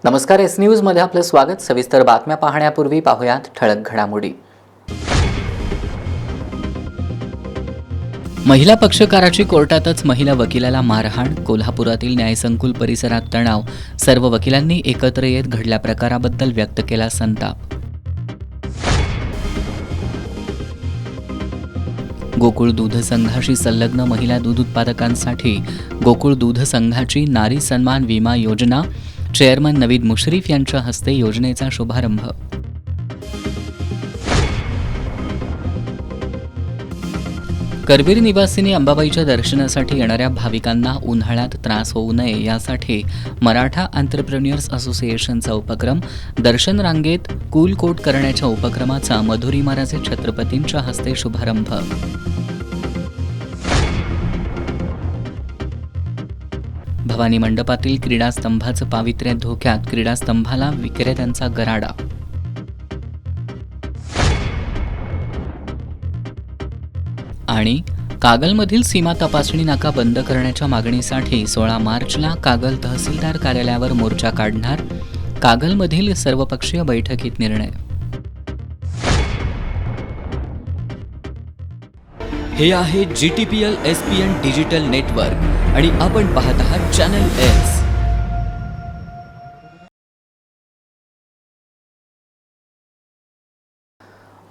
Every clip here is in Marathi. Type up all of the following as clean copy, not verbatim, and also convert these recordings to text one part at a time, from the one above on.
नमस्कार, एस न्यूज मध्ये आपलं स्वागत। सविस्तर बातम्या पाहण्यापूर्वी पाहूयात ठळक घडामोडी। महिला पक्षकाराची कोर्टातच महिला वकिलाला मारहाण, कोल्हापुरातील न्यायसंकुल परिसरात तणाव, सर्व वकिलांनी एकत्र येत घडल्या प्रकाराबद्दल व्यक्त केला संताप। गोकुळ दूध संघाशी संलग्न महिला दूध उत्पादकांसाठी गोकुळ दूध संघाची नारी सन्मान विमा योजना, चेअरमन नवीद मुश्रीफ यांच्या हस्ते योजनेचा शुभारंभ। करवीर निवासिनी अंबाबाईच्या दर्शनासाठी येणाऱ्या भाविकांना उन्हाळ्यात त्रास होऊ नये यासाठी मराठा एंटरप्रेन्युअर्स असोसिएशनचा उपक्रम, दर्शन रांगेत कूल कोट करण्याच्या उपक्रमाचा मधुरी महाराजे छत्रपतींच्या हस्ते शुभारंभ। भवानी मंडपातील क्रीडास्तंभाचं पावित्र्य धोक्यात, क्रीडास्तंभाला विक्रेत्यांचा गराडा। आणि कागलमधील सीमा तपासणी नाका बंद करण्याच्या मागणीसाठी 16 मार्चला कागल तहसीलदार कार्यालयावर मोर्चा काढणार, कागलमधील सर्वपक्षीय बैठकीत निर्णय। हे आहे GTPL SPN डिजिटल नेटवर्क आणि आपण पाहत आहात चॅनल एस।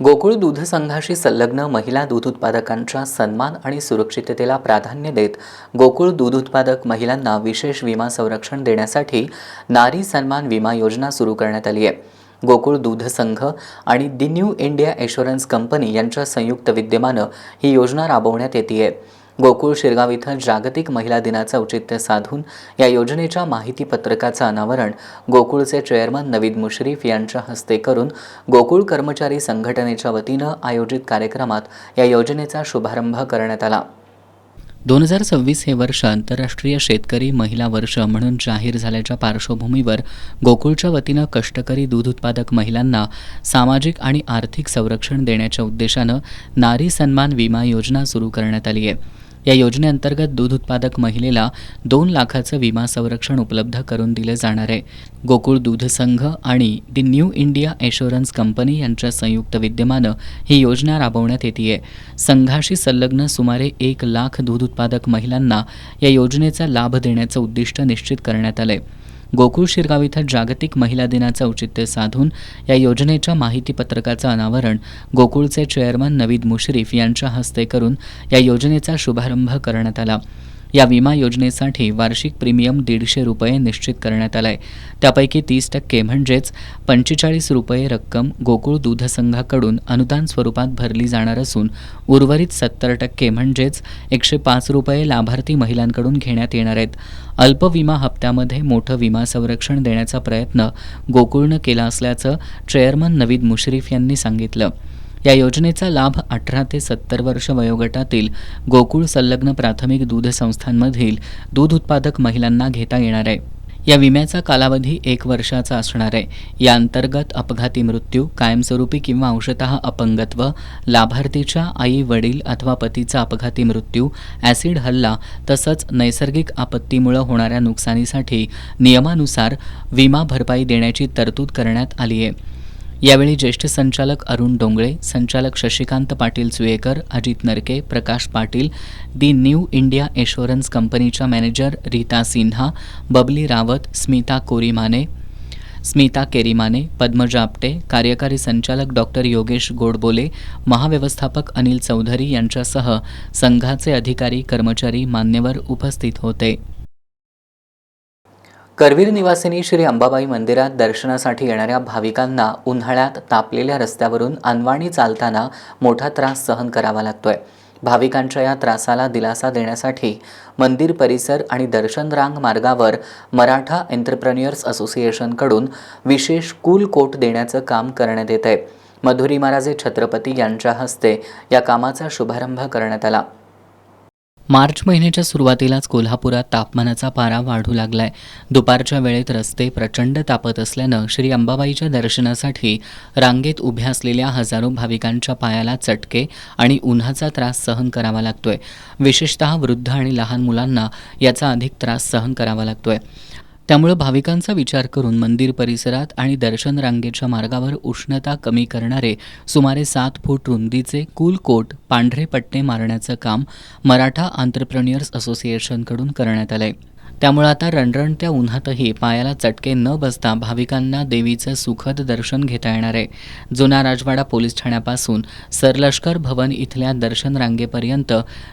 गोकुळ दूध संघाशी संलग्न महिला दूध उत्पादकांच्या सन्मान आणि सुरक्षिततेला प्राधान्य देत गोकुळ दूध उत्पादक महिलांना विशेष विमा संरक्षण देण्यासाठी नारी सन्मान विमा योजना सुरू करण्यात आली आहे। गोकुळ दूध संघ आणि दी न्यू इंडिया एश्युरन्स कंपनी यांच्या संयुक्त विद्यमानं ही योजना राबवण्यात येते। गोकुळ शिरगाव इथं जागतिक महिला दिनाचं औचित्य साधून या योजनेच्या माहिती पत्रकाचं अनावरण गोकुळचे चेअरमन नवीद मुश्रीफ यांच्या हस्ते करून गोकुळ कर्मचारी संघटनेच्या वतीनं आयोजित कार्यक्रमात या योजनेचा शुभारंभ करण्यात आला। 2026 हे वर्ष आंतरराष्ट्रीय शेतकरी महिला वर्ष म्हणून जाहीर झाल्याच्या पार्श्वभूमीवर गोकुळच्या वतीनं कष्टकरी दूध उत्पादक महिलांना सामाजिक आणि आर्थिक संरक्षण देण्याच्या उद्देशानं नारी सन्मान विमा योजना सुरू करण्यात आली आहे। या योजनेअंतर्गत दूध उत्पादक महिलेला 2 लाखाचं विमा संरक्षण उपलब्ध करून दिले जाणार आहे। गोकुळ दूध संघ आणि दी न्यू इंडिया एश्युरन्स कंपनी यांच्या संयुक्त विद्यमानं ही योजना राबवण्यात येते। संघाशी संलग्न सुमारे 1 लाख दूध उत्पादक महिलांना या योजनेचा लाभ देण्याचं उद्दिष्ट निश्चित करण्यात आलंय। गोकुळ शिरगाव इथं जागतिक महिला दिनाचं औचित्य साधून या योजनेच्या माहिती पत्रकाचं अनावरण गोकुळचे चेअरमन नवीद मुश्रीफ यांच्या हस्ते करून या योजनेचा शुभारंभ करण्यात आला। या विमा योजनेसाठी वार्षिक प्रीमियम 150 रुपये निश्चित करण्यात आलाय। त्यापैकी 30% म्हणजेच 45 रुपये रक्कम गोकुळ दूध संघाकडून अनुदान स्वरूपात भरली जाणार असून उर्वरित 70% म्हणजेच 105 रुपये लाभार्थी महिलांकडून घेण्यात येणार आहेत। अल्प विमा हप्त्यामध्ये मोठं विमा संरक्षण देण्याचा प्रयत्न गोकुळनं केला असल्याचं चेअरमन नवीद मुश्रीफ यांनी सांगितलं। या योजनेचा लाभ 18 ते 70 वर्ष वयोगटातील गोकुळ संलग्न प्राथमिक दूध संस्थांमधील दूध उत्पादक महिलांना घेता येणार आहे। या विम्याचा कालावधी 1 वर्षाचा असणार आहे। या अंतर्गत अपघाती मृत्यू, कायमस्वरूपी किंवा अंशतः अपंगत्व, लाभार्थीच्या आई वडील अथवा पतीचा अपघाती मृत्यू, ॲसिड हल्ला तसंच नैसर्गिक आपत्तीमुळे होणाऱ्या नुकसानीसाठी नियमानुसार विमा भरपाई देण्याची तरतूद करण्यात आली आहे। यावेळी ज्येष्ठ संचालक अरुण डोंगळे, संचालक Shashikant Patil Chuyekar, Ajit Narke, Prakash Patil, the new India assurance कंपनीच्या मॅनेजर रीता सिन्हा, बबली रावत, स्मिता केरीमाने, पद्मजा आपटे, कार्यकारी संचालक डॉक्टर योगेश गोडबोले, महाव्यवस्थापक अनिल चौधरी यांच्यासह संघाचे अधिकारी, कर्मचारी, मान्यवर उपस्थित होते। करवीर निवासिनी श्री अंबाबाई मंदिरात दर्शनासाठी येणाऱ्या भाविकांना उन्हाळ्यात तापलेल्या रस्त्यावरून अनवाणी चालताना मोठा त्रास सहन करावा लागतोय। भाविकांच्या या त्रासाला दिलासा देण्यासाठी मंदिर परिसर आणि दर्शन रांग मार्गावर मराठा एंटरप्रेन्युअर्स असोसिएशनकडून विशेष कूल कोट देण्याचं काम करण्यात येत आहे। मधुरी महाराजे छत्रपती यांच्या हस्ते या कामाचा शुभारंभ करण्यात आला। मार्च महिन्याच्या सुरुवातीलाच कोल्हापुरात तापमानाचा पारा वाढू लागलाय। दुपारच्या वेळेत रस्ते प्रचंड तापत असल्यानं श्री अंबाबाईच्या दर्शनासाठी रांगेत उभ्या असलेल्या हजारो भाविकांच्या पायाला चटके आणि उन्हाचा त्रास सहन करावा लागतोय। विशेषतः वृद्ध आणि लहान मुलांना याचा अधिक त्रास सहन करावा लागतोय। त्यामुळं भाविकांचा विचार करून मंदिर परिसरात आणि दर्शन रांगेच्या मार्गावर उष्णता कमी करणारे सुमारे 7 फूट रुंदीचे कूल कोट पांढरे पट्टे मारण्याचं काम मराठा आंत्रप्रेन्युअर्स असोसिएशनकडून करण्यात आलंय. त्यामुळे आता रणरणत्या उन्हातही पायाला चटके न बसता भाविकांना देवीचं सुखद दर्शन घेता येणार आहे. जुना राजवाडा पोलीस ठाण्यापासून सरलष्कर भवन इथल्या दर्शन रांगेपर्यंत,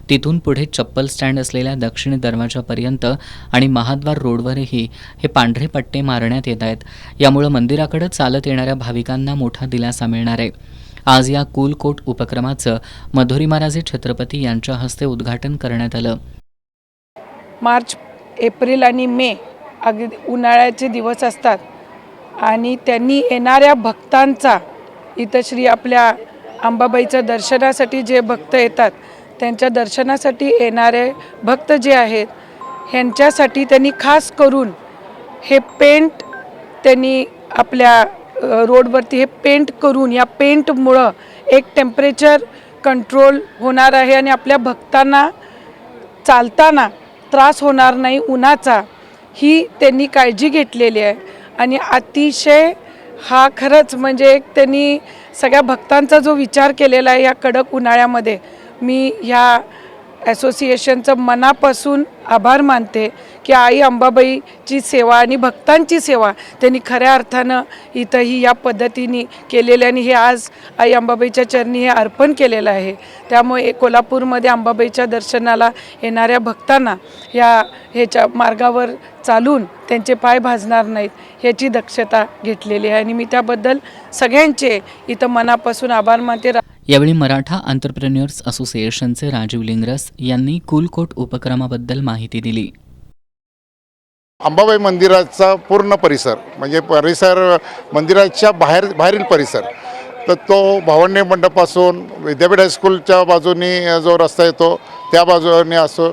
तिथून पुढे चप्पल स्टँड असलेल्या दक्षिण दरवाजापर्यंत आणि महाद्वार रोडवरही हे पांढरे पट्टे मारण्यात येत आहेत. यामुळे मंदिराकडे चालत येणाऱ्या भाविकांना मोठा दिलासा मिळणार आहे. आज या कूल कोट उपक्रमाचं मधुरी महाराजे छत्रपती यांच्या हस्ते उद्घाटन करण्यात आलं. मार्च, एप्रिल आणि मे अगदी उन्हाळ्याचे दिवस असतात आणि त्यांनी येणाऱ्या भक्तांचा, इथं श्री आपल्या अंबाबाईच्या दर्शनासाठी जे भक्त येतात त्यांच्या दर्शनासाठी येणारे भक्त जे आहेत ह्यांच्यासाठी त्यांनी खास करून हे पेंट त्यांनी आपल्या रोडवरती हे पेंट करून, या पेंटमुळं एक टेम्परेचर कंट्रोल होणार आहे आणि आपल्या भक्तांना चालताना त्रास होणार नाही उन्हाचा, ही त्यांनी काळजी घेतलेली आहे. आणि अतिशय हा खरंच म्हणजे एक त्यांनी सगळ्या भक्तांचा जो विचार केलेला आहे या कडक उन्हाळ्यामध्ये, मी ह्या असोसिएशनचं मनापासून आभार मानते की आई अंबाबाईची सेवा आणि भक्तांची सेवा त्यांनी खऱ्या अर्थानं इथंही या पद्धतीने केलेली आणि हे आज आई अंबाबाईच्या चरणी हे अर्पण केलेलं आहे. त्यामुळे कोल्हापूरमध्ये अंबाबाईच्या दर्शनाला येणाऱ्या भक्तांना ह्याच्या मार्गावर चालून त्यांचे पाय भाजणार नाहीत ह्याची दक्षता घेतलेली आहे आणि मी त्याबद्दल सगळ्यांचे इथं मनापासून आभार मानते. यावेळी मराठा आंत्रप्रेन्युअर्स असोसिएशनचे राजीव लिंगरस यांनी कूल कोट उपक्रमाबद्दल माहिती दिली. अंबाबाई मंदिराचा पूर्ण परिसर म्हणजे मंदिराच्या बाहेरील परिसर, तर तो भावंडे मंडपापासून विद्यापीठ हायस्कूलच्या बाजूनी जो रस्ता येतो त्या बाजूने असो,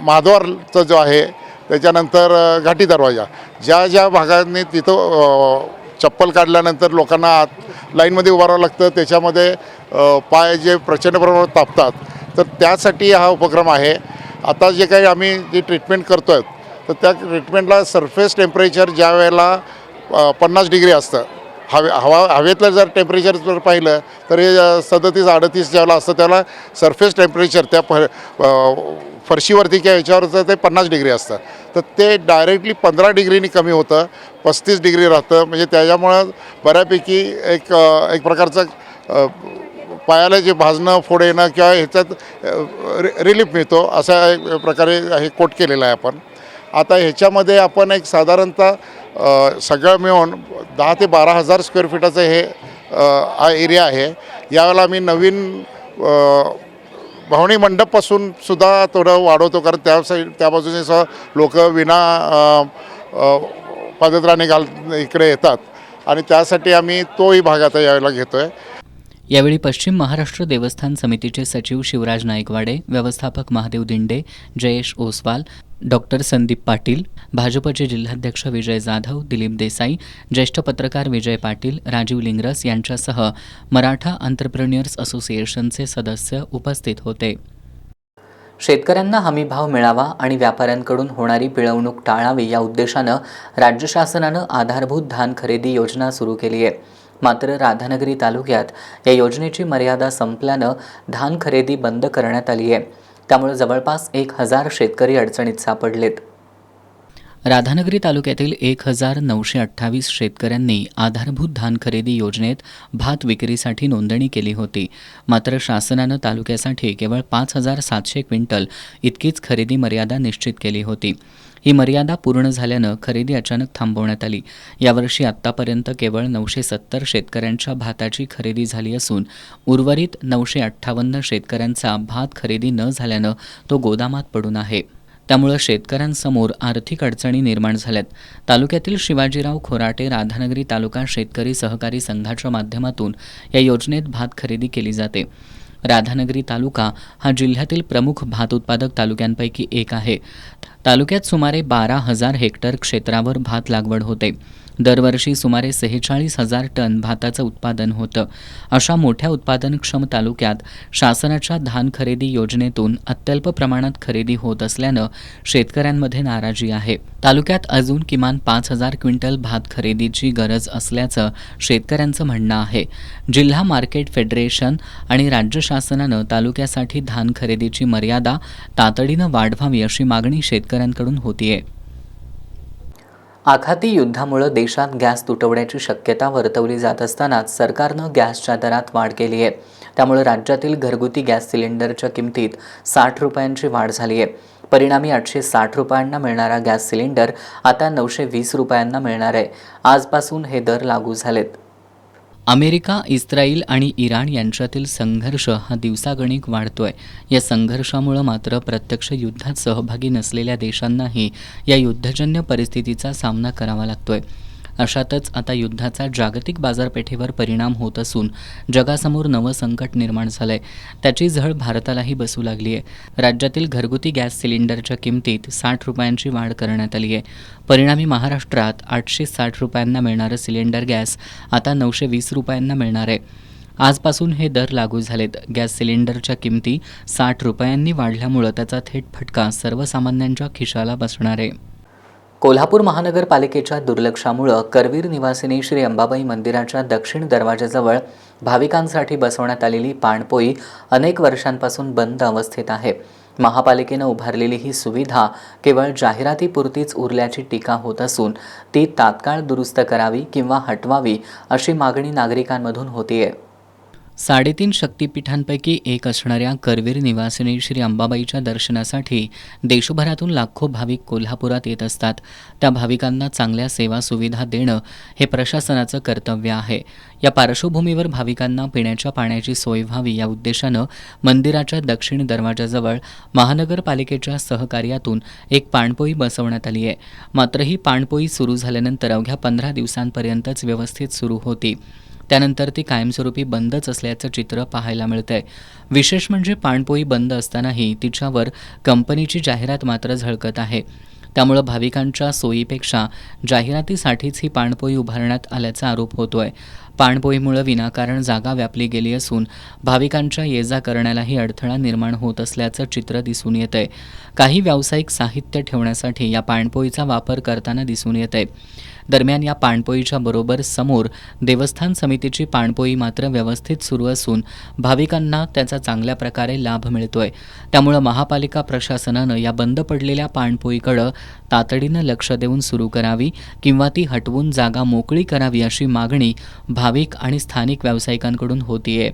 महाद्वारचा जो आहे, त्याच्यानंतर घाटी दरवाजा, ज्या भागांनी तिथं चप्पल काढल्यानंतर लोकांना आत लाईनमध्ये उभं राहावं लागतं, त्याच्यामध्ये पाय जे प्रचंड प्रमाणात तापतात, तर त्यासाठी हा उपक्रम आहे. आता जे काही आम्ही जी ट्रीटमेंट करतो आहे तर त्या ट्रीटमेंटला सरफेस टेम्परेचर ज्या वेळेला 50 डिग्री असतं, हवेतलं जर टेम्परेचर जर पाहिलं तर हे 37-38 ज्यावेळेला असतं त्याला सरफेस टेम्परेचर त्या फरशीवरती किंवा याच्यावरचं ते 50 डिग्री असतं, तर ते डायरेक्टली 15 डिग्रीनी कमी होतं, 35 डिग्री राहतं. म्हणजे त्याच्यामुळं बऱ्यापैकी एक प्रकारचं पायाला जे भाजणं, फोड येणं किंवा ह्याच्यात रिलीफ मिळतो, अशा एक प्रकारे हे कोट केलेलं आहे आपण. आता ह्याच्यामध्ये आपण एक साधारणतः सगळं मिळून 10,000 ते 12,000 स्क्वेअर फीटाचं हे हा एरिया आहे. यावेळेला आम्ही नवीन भावणी मंडपपासून सुद्धा थोडं वाढवतो, कारण त्या बाजूने सुद्धा लोक विना पादत्राणे इकडे येतात आणि त्यासाठी आम्ही तोही भाग आता यावेळेला घेतो आहे. यावेळी पश्चिम महाराष्ट्र देवस्थान समितीचे सचिव शिवराज नाईकवाडे, व्यवस्थापक महादेव दिंडे, जयेश ओसवाल, डॉक्टर संदीप पाटील, भाजपचे जिल्हाध्यक्ष विजय जाधव, दिलीप देसाई, ज्येष्ठ पत्रकार विजय पाटील, राजीव लिंगरस यांच्यासह मराठा आंत्रप्रेन्युअर्स असोसिएशनचे सदस्य उपस्थित होते. शेतकऱ्यांना हमीभाव मिळावा आणि व्यापाऱ्यांकडून होणारी पिळवणूक टाळावी या उद्देशानं राज्य शासनानं आधारभूत धान खरेदी योजना सुरू केली आहे. मात्र राधानगरी तालुक्यात या योजनेची मर्यादा संपल्यानं धान खरेदी बंद करण्यात आली आहे. त्यामुळे जवळपास 1,000 शेतकरी अडचणीत सापडलेत. राधानगरी तालुक्यातील 1,928 शेतकऱ्यांनी आधारभूत धान खरेदी योजनेत भात विक्रीसाठी नोंदणी केली होती. मात्र शासनानं तालुक्यासाठी केवळ 5,700 क्विंटल इतकीच खरेदी मर्यादा निश्चित केली होती. ही मर्यादा पूर्ण झाल्यानं खरेदी अचानक थांबवण्यात आली. यावर्षी आत्तापर्यंत केवळ 970 शेतकऱ्यांच्या भाताची खरेदी झाली असून उर्वरित 958 शेतकऱ्यांचा भात खरेदी न झाल्यानं तो गोदामात पडून आहे. त्यामुळे शेतकऱ्यांसमोर आर्थिक अडचणी निर्माण झाल्यात. तालुक्यातील शिवाजीराव खोराटे राधानगरी तालुका शेतकरी सहकारी संघाच्या माध्यमातून या योजनेत भात खरेदी केली जाते. राधानगरी तालुका हा जिल्ह्यातील प्रमुख भात उत्पादक तालुक्यांपैकी एक आहे. तालुक्यात सुमारे 12,000 हेक्टर क्षेत्रावर भात लागवड होते. दरवर्षी सुमारे 46,000 टन भाताचं उत्पादन होतं. अशा मोठ्या उत्पादनक्षम तालुक्यात शासनाच्या धान खरेदी योजनेतून अत्यल्प प्रमाणात खरेदी होत असल्यानं शेतकऱ्यांमध्ये नाराजी आहे. तालुक्यात अजून किमान 5,000 क्विंटल भात खरेदीची गरज असल्याचं शेतकऱ्यांचं म्हणणं आहे. जिल्हा मार्केट फेडरेशन आणि राज्य शासनानं तालुक्यासाठी धान खरेदीची मर्यादा तातडीनं वाढवावी अशी मागणी शेतकऱ्यांकडून होतीये. आखाती युद्धामुळे देशात गॅस तुटवड्याची शक्यता वर्तवली जात असतानाच सरकारनं गॅसच्या दरात वाढ केली आहे. त्यामुळे राज्यातील घरगुती गॅस सिलेंडरच्या किमतीत 60 रुपयांची वाढ झाली आहे. परिणामी 860 रुपयांना मिळणारा गॅस सिलेंडर आता 920 रुपयांना मिळणार आहे. आजपासून हे दर लागू झालेत. अमेरिका, इस्रायल आणि इराण यांच्यातील संघर्ष हा दिवसागणिक वाढतोय. या संघर्षामुळे मात्र प्रत्यक्ष युद्धात सहभागी नसलेल्या देशांनाही या युद्धजन्य परिस्थितीचा सामना करावा लागतोय. अशातच आता युद्धाचा जागतिक बाजारपेठेवर परिणाम होत असून जगासमोर नवं संकट निर्माण झालंय. त्याची झळ भारतालाही बसू लागली आहे. राज्यातील घरगुती गॅस सिलेंडरच्या किमतीत 60 रुपयांची वाढ करण्यात आली आहे. परिणामी महाराष्ट्रात 860 रुपयांना मिळणारं सिलेंडर गॅस आता 920 रुपयांना मिळणार आहे. आजपासून हे दर लागू झालेत. गॅस सिलेंडरच्या किमती 60 रुपयांनी वाढल्यामुळं त्याचा थेट फटका सर्वसामान्यांच्या खिशाला बसणार आहे. कोल्हापूर महानगरपालिकेच्या दुर्लक्षामुळं करवीर निवासिनी श्री अंबाबाई मंदिराच्या दक्षिण दरवाजाजवळ भाविकांसाठी बसवण्यात आलेली पाणपोई अनेक वर्षांपासून बंद अवस्थेत आहे. महापालिकेनं उभारलेली ही सुविधा केवळ जाहिरातीपुरतीच उरल्याची टीका होत असून ती तात्काळ दुरुस्त करावी किंवा हटवावी अशी मागणी नागरिकांमधून होतीये. 3.5 शक्तिपीठांपैकी एक असणाऱ्या करवीर निवासिनी श्री अंबाबाईच्या दर्शनासाठी देशभरातून लाखो भाविक कोल्हापुरात येत असतात. त्या भाविकांना चांगल्या सेवा सुविधा देणं हे प्रशासनाचं कर्तव्य आहे. या पार्श्वभूमीवर भाविकांना पिण्याच्या पाण्याची सोय व्हावी या उद्देशानं मंदिराच्या दक्षिण दरवाजाजवळ महानगरपालिकेच्या सहकार्यातून एक पाणपोई बसवण्यात आली आहे. मात्र ही पाणपोई सुरू झाल्यानंतर अवघ्या 15 दिवसांपर्यंतच व्यवस्थित सुरू होती. त्यानंतर ती कायमस्वरूपी बंदच असल्याचं चित्र पाहायला मिळतंय. विशेष म्हणजे पाणपोई बंद असतानाही तिच्यावर कंपनीची जाहिरात मात्र झळकत आहे. त्यामुळं भाविकांच्या सोयीपेक्षा जाहिरातीसाठीच ही पाणपोई उभारण्यात आल्याचा आरोप होतोय. पाणपोईमुळे विनाकारण जागा व्यापली गेली असून भाविकांच्या ये-जा करण्यालाही अडथळा निर्माण होत असल्याचं चित्र दिसून येतंय. काही व्यावसायिक साहित्य ठेवण्यासाठी या पाणपोईचा वापर करताना दिसून येतंय. दरम्यान या पाणपोईच्या बरोबर समोर देवस्थान समितीची पाणपोई मात्र व्यवस्थित सुरू असून भाविकांना त्याचा चांगल्या प्रकारे लाभ मिळतोय. त्यामुळं महापालिका प्रशासनानं या बंद पडलेल्या पाणपोईकडं तातडीनं लक्ष देऊन सुरू करावी किंवा ती हटवून जागा मोकळी करावी अशी मागणी भाविक आणि स्थानिक व्यावसायिकांकडून होतीये.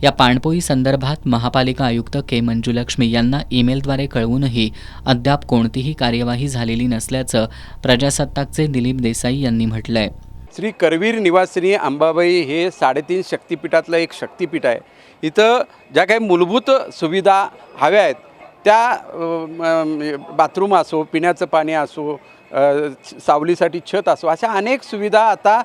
या पाणपोई संदर्भात महापालिका आयुक्त के. मंजुलक्ष्मी यांना ईमेलद्वारे कळवूनही अद्याप कोणतीही कार्यवाही झालेली नसल्याचं प्रजासत्ताकचे दिलीप देसाई यांनी म्हटलंय. श्री करवीर निवासिनी अंबाबाई हे 3.5 शक्तिपीठातलं एक शक्तिपीठ आहे. इथं ज्या काही मूलभूत सुविधा हव्या आहेत त्या बाथरूम असो, पिण्याचं पाणी असो, सावलीसाठी छत असो, अशा अनेक सुविधा आता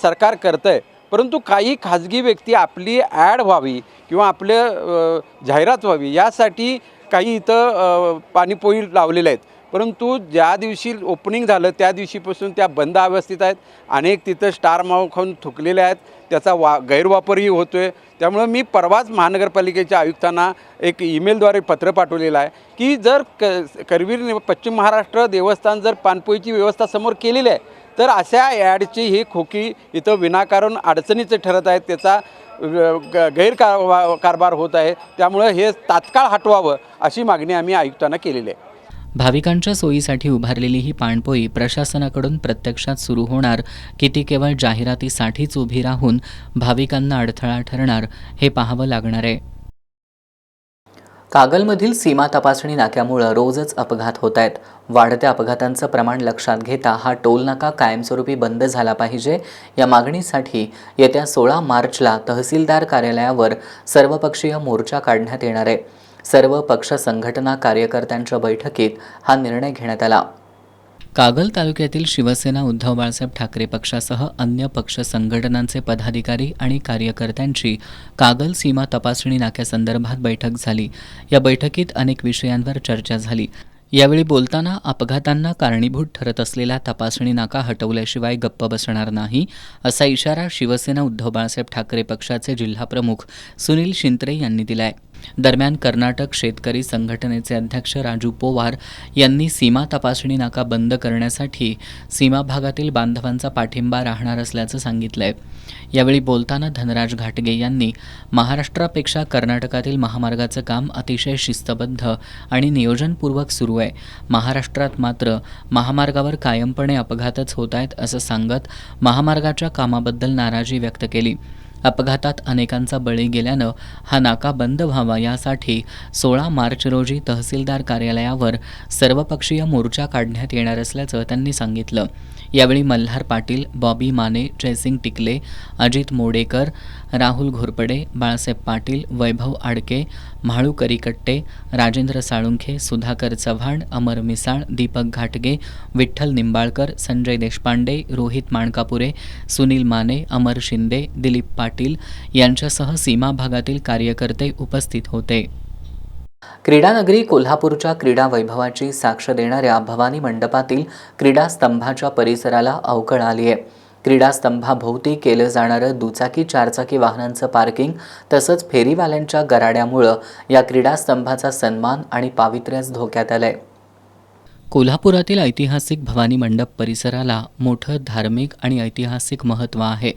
सरकार करतं आहे. परंतु काही खाजगी व्यक्ती आपली ॲड व्हावी किंवा आपलं जाहिरात व्हावी यासाठी काही इथं पाणीपोई लावलेल्या आहेत. परंतु ज्या दिवशी ओपनिंग झालं त्या दिवशीपासून त्या बंद अवस्थेत आहेत. अनेक तिथं स्टार माव खाऊन थुकलेले आहेत. त्याचा गैरवापरही होतो आहे. त्यामुळं मी परवाच महानगरपालिकेच्या आयुक्तांना एक ईमेलद्वारे पत्र पाठवलेलं आहे की जर करवीर पश्चिम महाराष्ट्र देवस्थान जर पाणपोईची व्यवस्था समोर केलेली आहे तर अशा ॲडची ही खोकी इथं विनाकारण अडचणीचं ठरत आहेत. त्याचा कारभार होत आहे. त्यामुळं हे तात्काळ हटवावं अशी मागणी आम्ही आयुक्तांना केलेली आहे. भाविकांच्या सोयीसाठी उभारलेली ही पाणपोई प्रशासनाकडून प्रत्यक्षात सुरू होणार की ती केवळ जाहिरातीसाठीच उभी राहून भाविकांना अडथळा ठरणार हे पाहावं लागणार आहे. कागलमधील सीमा तपासणी नाक्यामुळं रोजच अपघात होत आहेत. वाढत्या अपघातांचं प्रमाण लक्षात घेता हा टोल नाका कायमस्वरूपी बंद झाला पाहिजे या मागणीसाठी येत्या 16 मार्चला तहसीलदार कार्यालयावर सर्वपक्षीय मोर्चा काढण्यात येणार आहे. सर्व पक्ष संघटना कार्यकर्त्यांच्या बैठकीत हा निर्णय घेण्यात आला. कागल तालुक्यातील शिवसेना उद्धव बाळासाहेब ठाकरे पक्षासह अन्य पक्ष संघटनांचे पदाधिकारी आणि कार्यकर्त्यांची कागल सीमा तपासणी नाक्यासंदर्भात बैठक झाली. या बैठकीत अनेक विषयांवर चर्चा झाली. यावेळी बोलताना अपघातांना कारणीभूत ठरत असलेला तपासणी नाका हटवल्याशिवाय गप्प बसणार नाही असा इशारा शिवसेना उद्धव बाळासाहेब ठाकरे पक्षाचे जिल्हाप्रमुख सुनील शिंत्रे यांनी दिलाय. दरम्यान कर्नाटक शेतकरी संघटनेचे अध्यक्ष राजू पोवार यांनी सीमा तपासणी नाका बंद करण्यासाठी सीमा भागातील बांधवांचा पाठिंबा राहणार असल्याचं सांगितलंय. यावेळी बोलताना धनराज घाटगे यांनी महाराष्ट्रापेक्षा कर्नाटकातील महामार्गाचं काम अतिशय शिस्तबद्ध आणि नियोजनपूर्वक सुरू आहे. महाराष्ट्रात मात्र महामार्गावर कायमपणे अपघातच होत आहेत असं सांगत महामार्गाच्या कामाबद्दल नाराजी व्यक्त केली. अपघातात अनेकांचा बळी गेल्यानं हा नाका बंद व्हावा यासाठी 16 मार्च रोजी तहसीलदार कार्यालयावर सर्वपक्षीय मोर्चा काढण्यात येणार असल्याचं त्यांनी सांगितलं. यावेळी मल्हार पाटील, बॉबी माने, जयसिंग टिकले, अजित मोडेकर, राहुल घोरपडे, बाळासाहेब पाटील, वैभव आडके, म्हाळू करिकट्टे, राजेंद्र साळुंखे, सुधाकर चव्हाण, अमर मिसाळ, दीपक घाटगे, विठ्ठल निंबाळकर, संजय देशपांडे, रोहित माणकापुरे, सुनील माने, अमर शिंदे, दिलीप पाटील यांच्यासह सीमा भागातील कार्यकर्ते उपस्थित होते. क्रीडानगरी कोल्हापूरच्या क्रीडा वैभवाची साक्ष देणाऱ्या भवानी मंडपातील क्रीडा स्तंभाच्या परिसराला अवकळ आली आहे. क्रीडा स्तंभाभोवती केलं जाणारं दुचाकी चारचाकी वाहनांचं पार्किंग तसंच फेरीवाल्यांच्या गराड्यामुळं या क्रीडा स्तंभाचा सन्मान आणि पावित्र्यच धोक्यात आलंय. कोल्हापुरातील ऐतिहासिक भवानी मंडप परिसराला मोठं धार्मिक आणि ऐतिहासिक महत्त्व आहे.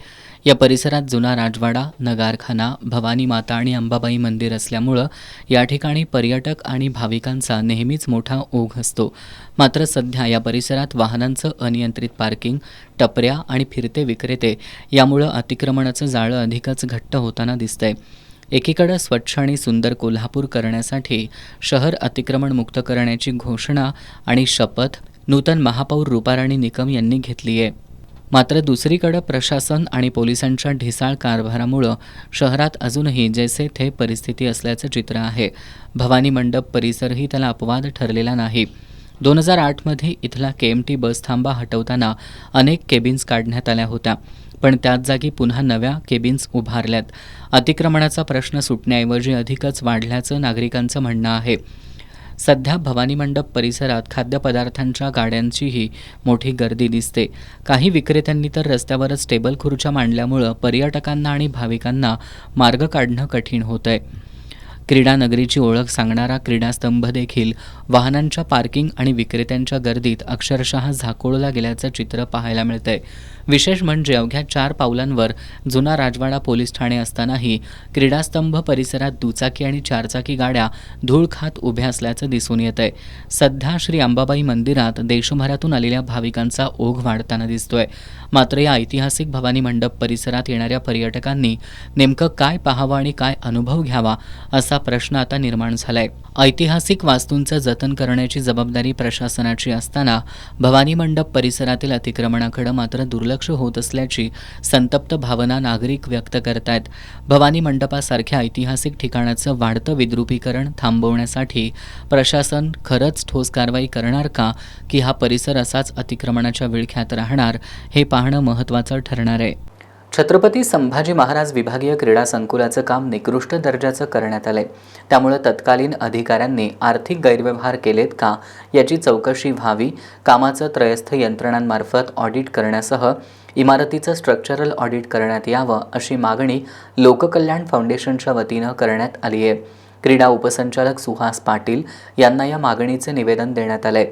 या परिसरात जुना राजवाडा, नगारखाना, भवानी माता आणि अंबाबाई मंदिर असल्यामुळं या ठिकाणी पर्यटक आणि भाविकांचा नेहमीच मोठा ओघ असतो. मात्र सध्या या परिसरात वाहनांचं अनियंत्रित पार्किंग, टपऱ्या आणि फिरते विक्रेते यामुळं अतिक्रमणाचं जाळं अधिकच घट्ट होताना दिसतंय. एकीकडे स्वच्छ आणि सुंदर कोल्हापूर करण्यासाठी शहर अतिक्रमण मुक्त करण्याची घोषणा आणि शपथ नूतन महापौर रूपाराणी निकम यांनी घेतली आहे. मात्र दुसरीकडे प्रशासन आणि पोलिसांच्या ढिसाळ कारभारामुळं शहरात अजूनही जैसे थे परिस्थिती असल्याचं चित्र आहे. भवानी मंडप परिसरही त्याला अपवाद ठरलेला नाही. 2008मध्ये इथला KMT बस थांबा हटवताना अनेक केबिन्स काढण्यात आल्या होत्या, पण त्याच जागी पुन्हा नव्या केबिन्स उभारल्यात. अतिक्रमणाचा प्रश्न सुटण्याऐवजी अधिकच वाढल्याचं नागरिकांचं म्हणणं आहे. सध्या भवानी मंडप परिसरात खाद्यपदार्थांच्या गाड्यांचीही मोठी गर्दी दिसते. काही विक्रेत्यांनी तर रस्त्यावरच टेबल खुर्च्या मांडल्यामुळं पर्यटकांना आणि भाविकांना मार्ग काढणं कठीण होतंय. क्रीडा नगरीची ओळख सांगणारा क्रीडास्तंभ देखील वाहनांच्या पार्किंग आणि विक्रेत्यांच्या गर्दीत अक्षरशः झाकोळला गेल्याचं चित्र पाहायला मिळतंय. विशेष म्हणजे अवघ्या 4 पावलांवर जुना राजवाडा पोलीस ठाणे असतानाही क्रीडास्तंभ परिसरात दुचाकी आणि चारचाकी गाड्या धूळ खात उभ्या असल्याचं दिसून येतंय. सध्या श्री अंबाबाई मंदिरात देशभरातून आलेल्या भाविकांचा ओघ वाढताना दिसतोय. मात्र या ऐतिहासिक भवानी मंडप परिसरात येणाऱ्या पर्यटकांनी नेमकं काय पाहावं आणि काय अनुभव घ्यावा असा प्रश्न आता निर्माण झालाय. ऐतिहासिक वास्तूंचं जतन करण्याची जबाबदारी प्रशासनाची असताना भवानी मंडप परिसरातील अतिक्रमणाकडे मात्र दुर्लक्ष होत असल्याची संतप्त भावना नागरिक व्यक्त करतायत. भवानी मंडपासारख्या ऐतिहासिक ठिकाणाचं वाढतं विद्रुपीकरण थांबवण्यासाठी प्रशासन खरंच ठोस कारवाई करणार का, की हा परिसर असाच अतिक्रमणाच्या विळख्यात राहणार हे पाहणं महत्त्वाचं ठरणार आहे. छत्रपती संभाजी महाराज विभागीय क्रीडा संकुलाचं काम निकृष्ट दर्जाचं करण्यात आलंय. त्यामुळे तत्कालीन अधिकाऱ्यांनी आर्थिक गैरव्यवहार केलेत का याची चौकशी व्हावी. कामाचं त्रयस्थ यंत्रणांमार्फत ऑडिट करण्यासह इमारतीचं स्ट्रक्चरल ऑडिट करण्यात यावं अशी मागणी लोककल्याण फाउंडेशनच्या वतीनं करण्यात आली आहे. क्रीडा उपसंचालक सुहास पाटील यांना या मागणीचे निवेदन देण्यात आलंय.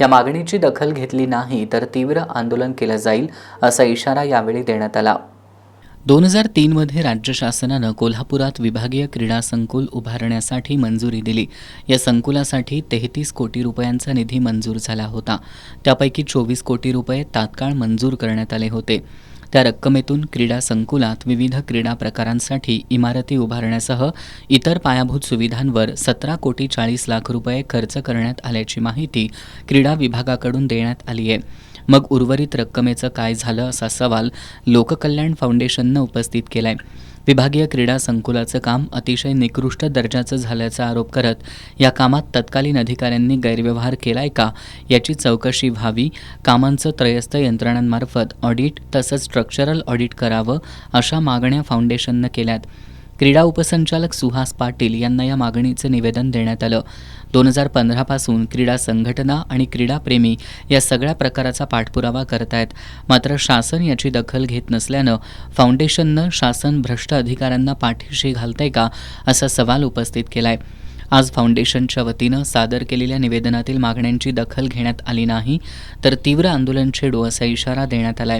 या मागणीची दखल घेतली नाही तर तीव्र आंदोलन केलं जाईल असा इशारा यावेळी देण्यात आला. 2003मध्ये राज्य शासनानं कोल्हापुरात विभागीय क्रीडा संकुल उभारण्यासाठी मंजुरी दिली. या संकुलासाठी 33 कोटी रुपयांचा निधी मंजूर झाला होता. त्यापैकी 24 कोटी रुपये तात्काळ मंजूर करण्यात आले होते. त्या रक्कमेतून क्रीडा संकुलात विविध क्रीडा प्रकारांसाठी इमारती उभारण्यासह इतर पायाभूत सुविधांवर 17 कोटी 40 लाख रुपये खर्च करण्यात आल्याची माहिती क्रीडा विभागाकडून देण्यात आली आहे. मग उर्वरित रक्कमेचं काय झालं असा सवाल लोककल्याण फाउंडेशननं उपस्थित केलाय. विभागीय क्रीडा संकुलाचं काम अतिशय निकृष्ट दर्जाचं झाल्याचा आरोप करत या कामात तत्कालीन अधिकाऱ्यांनी गैरव्यवहार केलाय का याची चौकशी व्हावी, कामांचं त्रयस्थ यंत्रणांमार्फत ऑडिट तसंच स्ट्रक्चरल ऑडिट करावं अशा मागण्या फाउंडेशननं केल्यात. क्रीडा उपसंचालक सुहास पाटील यांना या मागणीचं निवेदन देण्यात आलं. 2015 पासून क्रीडा संघटना आणि क्रीडाप्रेमी या सगळ्या प्रकाराचा पाठपुरावा करतायत. मात्र शासन याची दखल घेत नसल्यानं फाउंडेशननं शासन भ्रष्ट अधिकाऱ्यांना पाठीशी घालतंय का असा सवाल उपस्थित केलाय. आज फाउंडेशनच्या वतीनं सादर केलेल्या निवेदनातील मागण्यांची दखल घेण्यात आली नाही तर तीव्र आंदोलन छेडू असा इशारा देण्यात आलाय.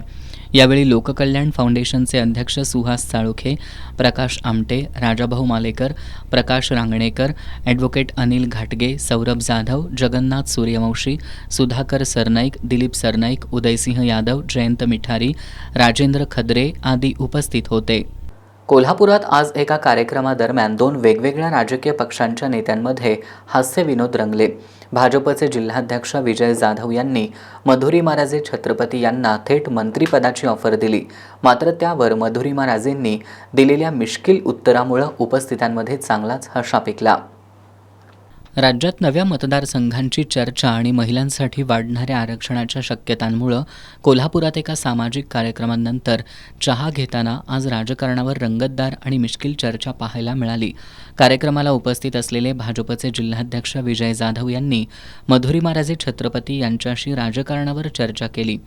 यावेळी लोककल्याण फाउंडेशनचे अध्यक्ष सुहास चाळुखे, प्रकाश आमटे, राजाभाऊ मालेकर, प्रकाश रांगणेकर, ॲडव्होकेट अनिल घाटगे, सौरभ जाधव, जगन्नाथ सूर्यवंशी, सुधाकर सरनाईक, दिलीप सरनाईक, उदयसिंह यादव, जयंत मिठारी, राजेंद्र खदरे आदी उपस्थित होते. कोल्हापुरात आज एका कार्यक्रमादरम्यान 2 वेगवेगळ्या राजकीय पक्षांच्या नेत्यांमध्ये हास्यविनोद रंगले. भाजपचे जिल्हाध्यक्ष विजय जाधव यांनी मधुरिमा राजे छत्रपती यांना थेट मंत्रिपदाची ऑफर दिली. मात्र त्यावर मधुरिमा राजेंनी दिलेल्या मिश्किल उत्तरामुळे उपस्थितांमध्ये चांगलाच हशा पिकला. राज्यात नव्या मतदारसंघांची चर्चा आणि महिलांसाठी वाढणाऱ्या आरक्षणाच्या शक्यतांमुळं कोल्हापुरात एका सामाजिक कार्यक्रमानंतर चहा घेताना आज राजकारणावर रंगतदार आणि मिश्किल चर्चा पाहायला मिळाली. कार्यक्रमाला उपस्थित असलेले भाजपचे जिल्हाध्यक्ष विजय जाधव यांनी मधुरिमा राजे छत्रपती यांच्याशी राजकारणावर चर्चा केली.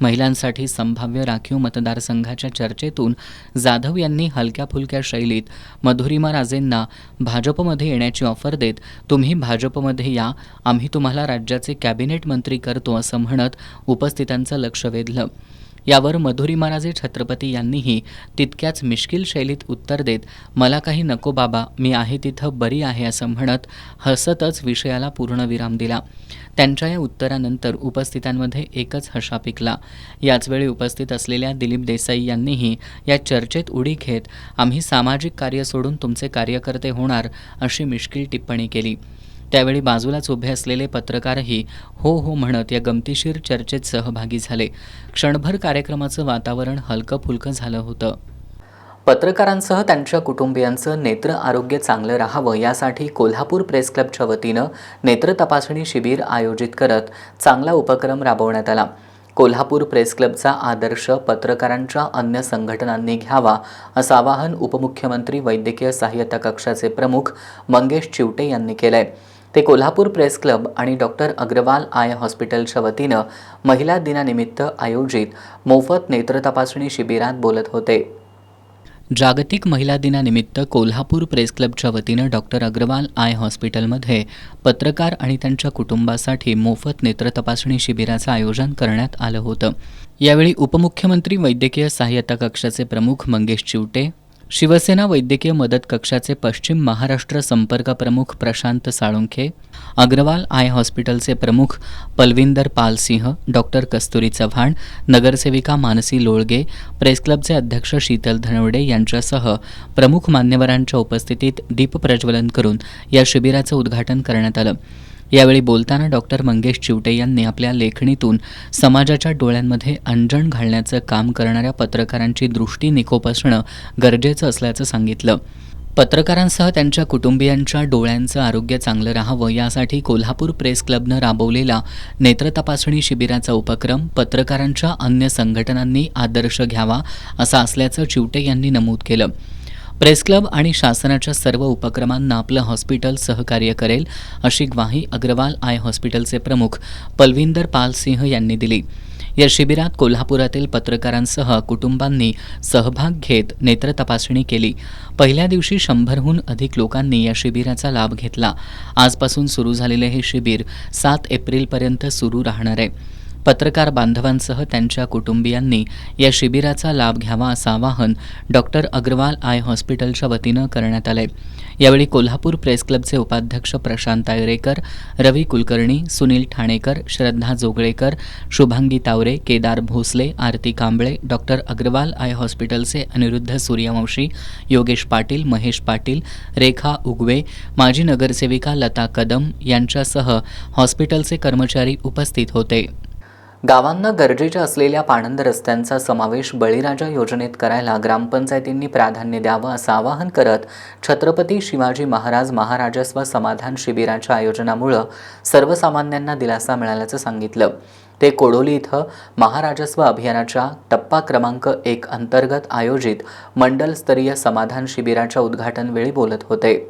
महिलांसाठी संभाव्य राखीव मतदारसंघाच्या चर्चेतून जाधव यांनी हलक्या फुलक्या शैलीत मधुरिमा राजेंना भाजपमध्ये येण्याची ऑफर देत, तुम्ही भाजपमध्ये या, आम्ही तुम्हाला राज्याचे कॅबिनेट मंत्री करतो असं म्हणत उपस्थितांचं लक्ष वेधलं. यावर मधुरिमा राजे छत्रपती यांनीही तितक्याच मिश्किल शैलीत उत्तर देत, मला काही नको बाबा, मी आहे तिथं बरी आहे असं म्हणत हसतच विषयाला पूर्णविराम दिला. त्यांच्या या उत्तरानंतर उपस्थितांमध्ये एकच हशा पिकला. याचवेळी उपस्थित असलेल्या दिलीप देसाई यांनीही या चर्चेत उडी घेत, आम्ही सामाजिक कार्य सोडून तुमचे कार्यकर्ते होणार अशी मिश्किल टिप्पणी केली. त्यावेळी बाजूलाच उभे असलेले पत्रकारही हो हो म्हणत या गमतीशीर चर्चेत सहभागी झाले. क्षणभर कार्यक्रमाचं वातावरण हलकं फुलकं झालं होतं. पत्रकारांसह त्यांच्या कुटुंबियांचं नेत्र आरोग्य चांगलं राहावं यासाठी कोल्हापूर प्रेस क्लबच्या वतीनं नेत्र तपासणी शिबिर आयोजित करत चांगला उपक्रम राबवण्यात आला. कोल्हापूर प्रेस क्लबचा आदर्श पत्रकारांच्या अन्य संघटनांनी घ्यावा असं आवाहन उपमुख्यमंत्री वैद्यकीय सहाय्यता कक्षाचे प्रमुख मंगेश चिवटे यांनी केलंय. ते कोल्हापूर प्रेस क्लब आणि डॉक्टर अग्रवाल आय हॉस्पिटलच्या वतीनं महिला दिनानिमित्त आयोजित मोफत नेत्र तपासणी शिबिरात बोलत होते. जागतिक महिला दिनानिमित्त कोल्हापूर प्रेस क्लबच्या वतीनं डॉक्टर अग्रवाल आय हॉस्पिटलमध्ये पत्रकार आणि त्यांच्या कुटुंबासाठी मोफत नेत्र तपासणी शिबिराचं आयोजन करण्यात आलं होतं. यावेळी उपमुख्यमंत्री वैद्यकीय सहाय्यता कक्षाचे प्रमुख मंगेश चिवटे, शिवसेना वैद्यकीय मदत कक्षाचे पश्चिम महाराष्ट्र संपर्क प्रमुख प्रशांत साळुंखे, अग्रवाल आय हॉस्पिटलचे प्रमुख पलविंदर पालसिंह, डॉक्टर कस्तुरी चव्हाण, नगरसेविका मानसी लोळगे, प्रेस क्लबचे अध्यक्ष शीतल धनवडे यांच्यासह प्रमुख मान्यवरांच्या उपस्थितीत दीपप्रज्वलन करून या शिबिराचं उद्घाटन करण्यात आलं. यावेळी बोलताना डॉक्टर मंगेश चिवटे यांनी आपल्या लेखणीतून समाजाच्या डोळ्यांमध्ये अंजन घालण्याचं काम करणाऱ्या पत्रकारांची दृष्टी निकोप असणं गरजेचं असल्याचं सांगितलं. पत्रकारांसह त्यांच्या कुटुंबियांच्या डोळ्यांचं आरोग्य चांगलं राहावं यासाठी कोल्हापूर प्रेस क्लबनं राबवलेला नेत्र तपासणी शिबिराचा उपक्रम पत्रकारांच्या अन्य संघटनांनी आदर्श घ्यावा असा असल्याचं चिवटे यांनी नमूद केलं. प्रेस क्लब आणि शासनाच्या सर्व उपक्रमांना आपलं हॉस्पिटल सहकार्य करेल अशी ग्वाही अग्रवाल आय हॉस्पिटलचे प्रमुख पलविंदर पालसिंह यांनी दिली. या शिबिरात कोल्हापुरातील पत्रकारांसह कुटुंबांनी सहभाग घेत नेत्र तपासणी केली. पहिल्या दिवशी 100हून अधिक लोकांनी या शिबिराचा लाभ घेतला. आजपासून सुरू झालेले हे शिबिर 7 एप्रिलपर्यंत सुरू राहणार आहे. पत्रकार बांधवांसह त्यांच्या कुटुंबियांनी या शिबिराचा लाभ घ्यावा असं आवाहन डॉक्टर अग्रवाल आय हॉस्पिटलच्या वतीनं करण्यात आलंय. यावेळी कोल्हापूर प्रेस क्लबचे उपाध्यक्ष प्रशांत आयरेकर, रवी कुलकर्णी, सुनील ठाणेकर, श्रद्धा जोगळेकर, शुभांगी तावरे, केदार भोसले, आरती कांबळे, डॉक्टर अग्रवाल आय हॉस्पिटलचे अनिरुद्ध सूर्यवंशी, योगेश पाटील, महेश पाटील, रेखा उगवे, माजी नगरसेविका लता कदम यांच्यासह हॉस्पिटलचे कर्मचारी उपस्थित होते. गावांना गरजेच्या असलेल्या पाणंद रस्त्यांचा समावेश बळीराजा योजनेत करायला ग्रामपंचायतींनी प्राधान्य द्यावं असं आवाहन करत छत्रपती शिवाजी महाराज महाराजस्व समाधान शिबिराच्या आयोजनामुळं सर्वसामान्यांना दिलासा मिळाल्याचं सांगितलं. ते कोडोली इथं महाराजस्व अभियानाच्या टप्पा क्रमांक 1 अंतर्गत आयोजित मंडलस्तरीय समाधान शिबिराच्या उद्घाटनवेळी बोलत होते.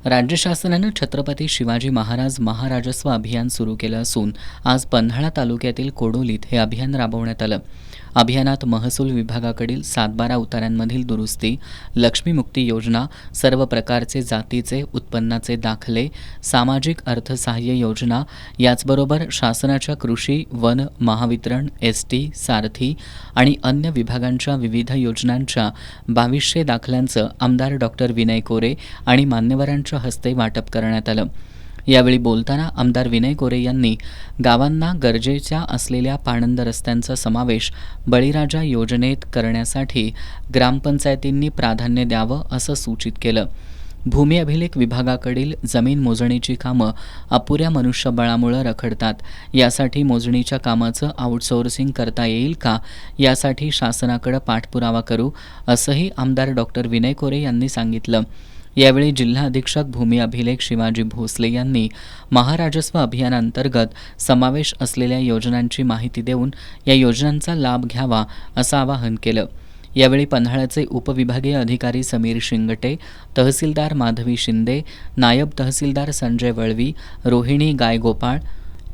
राज्य शासनानं छत्रपती शिवाजी महाराज महाराजस्व अभियान सुरू केलं असून आज पन्हाळा तालुक्यातील कोडोलीत हे अभियान राबवण्यात आलं. अभियानात महसूल विभागाकडील 7-12 उतार्यांमधील दुरुस्ती, लक्ष्मीमुक्ती योजना, सर्व प्रकारचे जातीचे उत्पन्नाचे दाखले, सामाजिक अर्थसहाय्य योजना, याचबरोबर शासनाच्या कृषी, वन, महावितरण, ST, सारथी आणि अन्य विभागांच्या विविध योजनांच्या 2200 दाखल्यांचं आमदार डॉक्टर विनय कोरे आणि मान्यवरांच्या हस्ते वाटप करण्यात आलं. यावेळी बोलताना आमदार विनय कोरे यांनी गावांना गरजेच्या असलेल्या पाणंद रस्त्यांचा समावेश बळीराजा योजनेत करण्यासाठी ग्रामपंचायतींनी प्राधान्य द्यावं असं सूचित केलं. भूमी अभिलेख विभागाकडील जमीन मोजणीची कामं अपुऱ्या मनुष्यबळामुळे रखडतात. यासाठी मोजणीच्या कामाचं आउटसोर्सिंग करता येईल का, यासाठी शासनाकडे पाठपुरावा करू असंही आमदार डॉक्टर विनय कोरे यांनी सांगितलं. यावेळी जिल्हा अधीक्षक भूमी अभिलेख शिवाजी भोसले यांनी महाराजस्व अभियानांतर्गत समावेश असलेल्या योजनांची माहिती देऊन या योजनांचा लाभ घ्यावा असं आवाहन केलं. यावेळी पन्हाळ्याचे उपविभागीय अधिकारी समीर शिंगटे, तहसीलदार माधवी शिंदे, नायब तहसीलदार संजय वळवी, रोहिणी गायगोपाळ,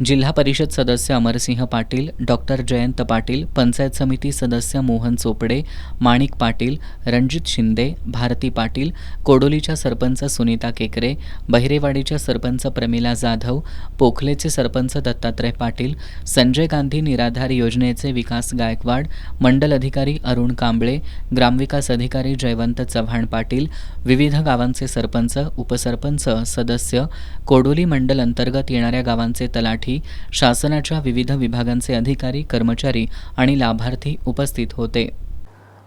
जिल्हा परिषद सदस्य अमरसिंह पाटील, डॉक्टर जयंत पाटील, पंचायत समिती सदस्य मोहन चोपडे, माणिक पाटील, रणजित शिंदे, भारती पाटील, कोडोलीच्या सरपंच सुनीता केकरे, बहिरेवाडीच्या सरपंच प्रमिला जाधव, पोखलेचे सरपंच दत्तात्रय पाटील, संजय गांधी निराधार योजनेचे विकास गायकवाड, मंडल अधिकारी अरुण कांबळे, ग्रामविकास अधिकारी जयवंत चव्हाण पाटील, विविध गावांचे सरपंच, उपसरपंच, सदस्य, कोडोली मंडल अंतर्गत येणाऱ्या गावांचे तलाठी, शासनाच्या विविध विभागांचे अधिकारी, कर्मचारी आणि लाभार्थी उपस्थित होते.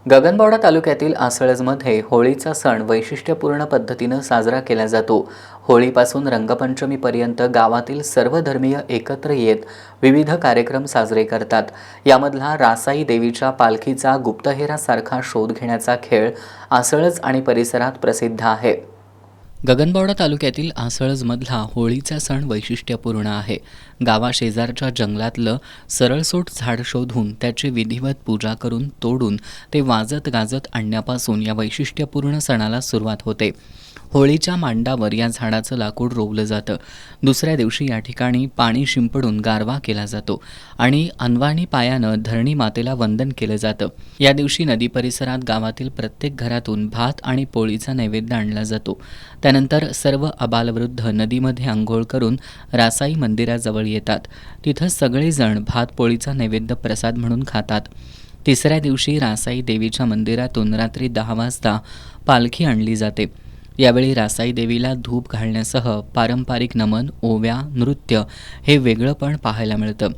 गगनबावडा तालुक्यातील आसळजमध्ये होळीचा सण वैशिष्ट्यपूर्ण पद्धतीनं साजरा केला जातो. होळीपासून रंगपंचमीपर्यंत गावातील सर्व धर्मीय एकत्र येत विविध कार्यक्रम साजरे करतात. यामधला रासाई देवीच्या पालखीचा गुप्तहेरासारखा शोध घेण्याचा खेळ आसळज आणि परिसरात प्रसिद्ध आहे. गगनबावडा तालुक्यातील आसळजमधला होळीचा सण वैशिष्ट्यपूर्ण आहे. गावाशेजारच्या जंगलातलं सरळसोट झाड शोधून त्याची विधिवत पूजा करून तोडून ते वाजत गाजत आणण्यापासून या वैशिष्ट्यपूर्ण सणाला सुरुवात होते. होळीच्या मांडावर या झाडाचं लाकूड रोवलं जातं. दुसऱ्या दिवशी या ठिकाणी पाणी शिंपडून गारवा केला जातो आणि अनवाणी पायानं धरणी मातेला वंदन केलं जातं. या दिवशी नदी परिसरात गावातील प्रत्येक घरातून भात आणि पोळीचा नैवेद्य आणला जातो. त्यानंतर सर्व अबालवृद्ध नदीमध्ये आंघोळ करून रासाई मंदिराजवळ येतात. तिथं सगळेजण भात पोळीचा नैवेद्य प्रसाद म्हणून खातात. तिसऱ्या दिवशी रासाई देवीच्या मंदिरातून रात्री 10 वाजता पालखी आणली जाते. यावेळी रासाई देवीला धूप घालण्यासह पारंपरिक नमन, ओव्या, नृत्य हे वेगळंपण पाहायला मिळतं.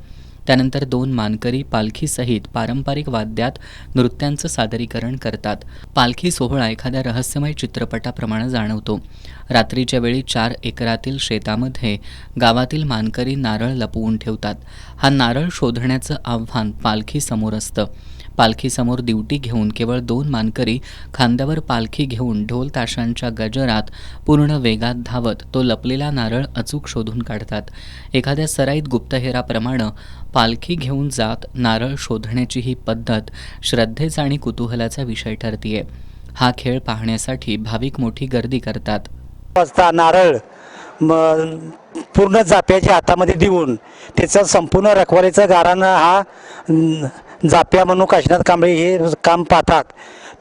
त्यानंतर 2 मानकरी पालखीसहित पारंपरिक वाद्यात नृत्यांचं सादरीकरण करतात. पालखी सोहळा एखाद्या रहस्यमय चित्रपटाप्रमाणे जाणवतो. रात्रीच्या वेळी 4 एकरातील शेतामध्ये गावातील मानकरी नारळ लपवून ठेवतात. हा नारळ शोधण्याचं आव्हान पालखीसमोर असतं. पालखीसमोर दिवटी घेऊन केवळ 2 मानकरी खांद्यावर पालखी घेऊन ढोल ताशांच्या गजरात पूर्ण वेगात धावत तो लपलेला नारळ अचूक शोधून काढतात. एखाद्या सराईत गुप्तहेराप्रमाणे पालखी घेऊन जात नारळ शोधण्याची ही पद्धत श्रद्धेचा आणि कुतूहलाचा विषय ठरतीये. हा खेळ पाहण्यासाठी भाविक मोठी गर्दी करतात. नारळ पूर्ण जाप्याच्या हातामध्ये देऊन त्याचं संपूर्ण रखवालीचं गारानं हा जाप्या म्हणून काशीनाथ कांबळे हे काम पाहतात.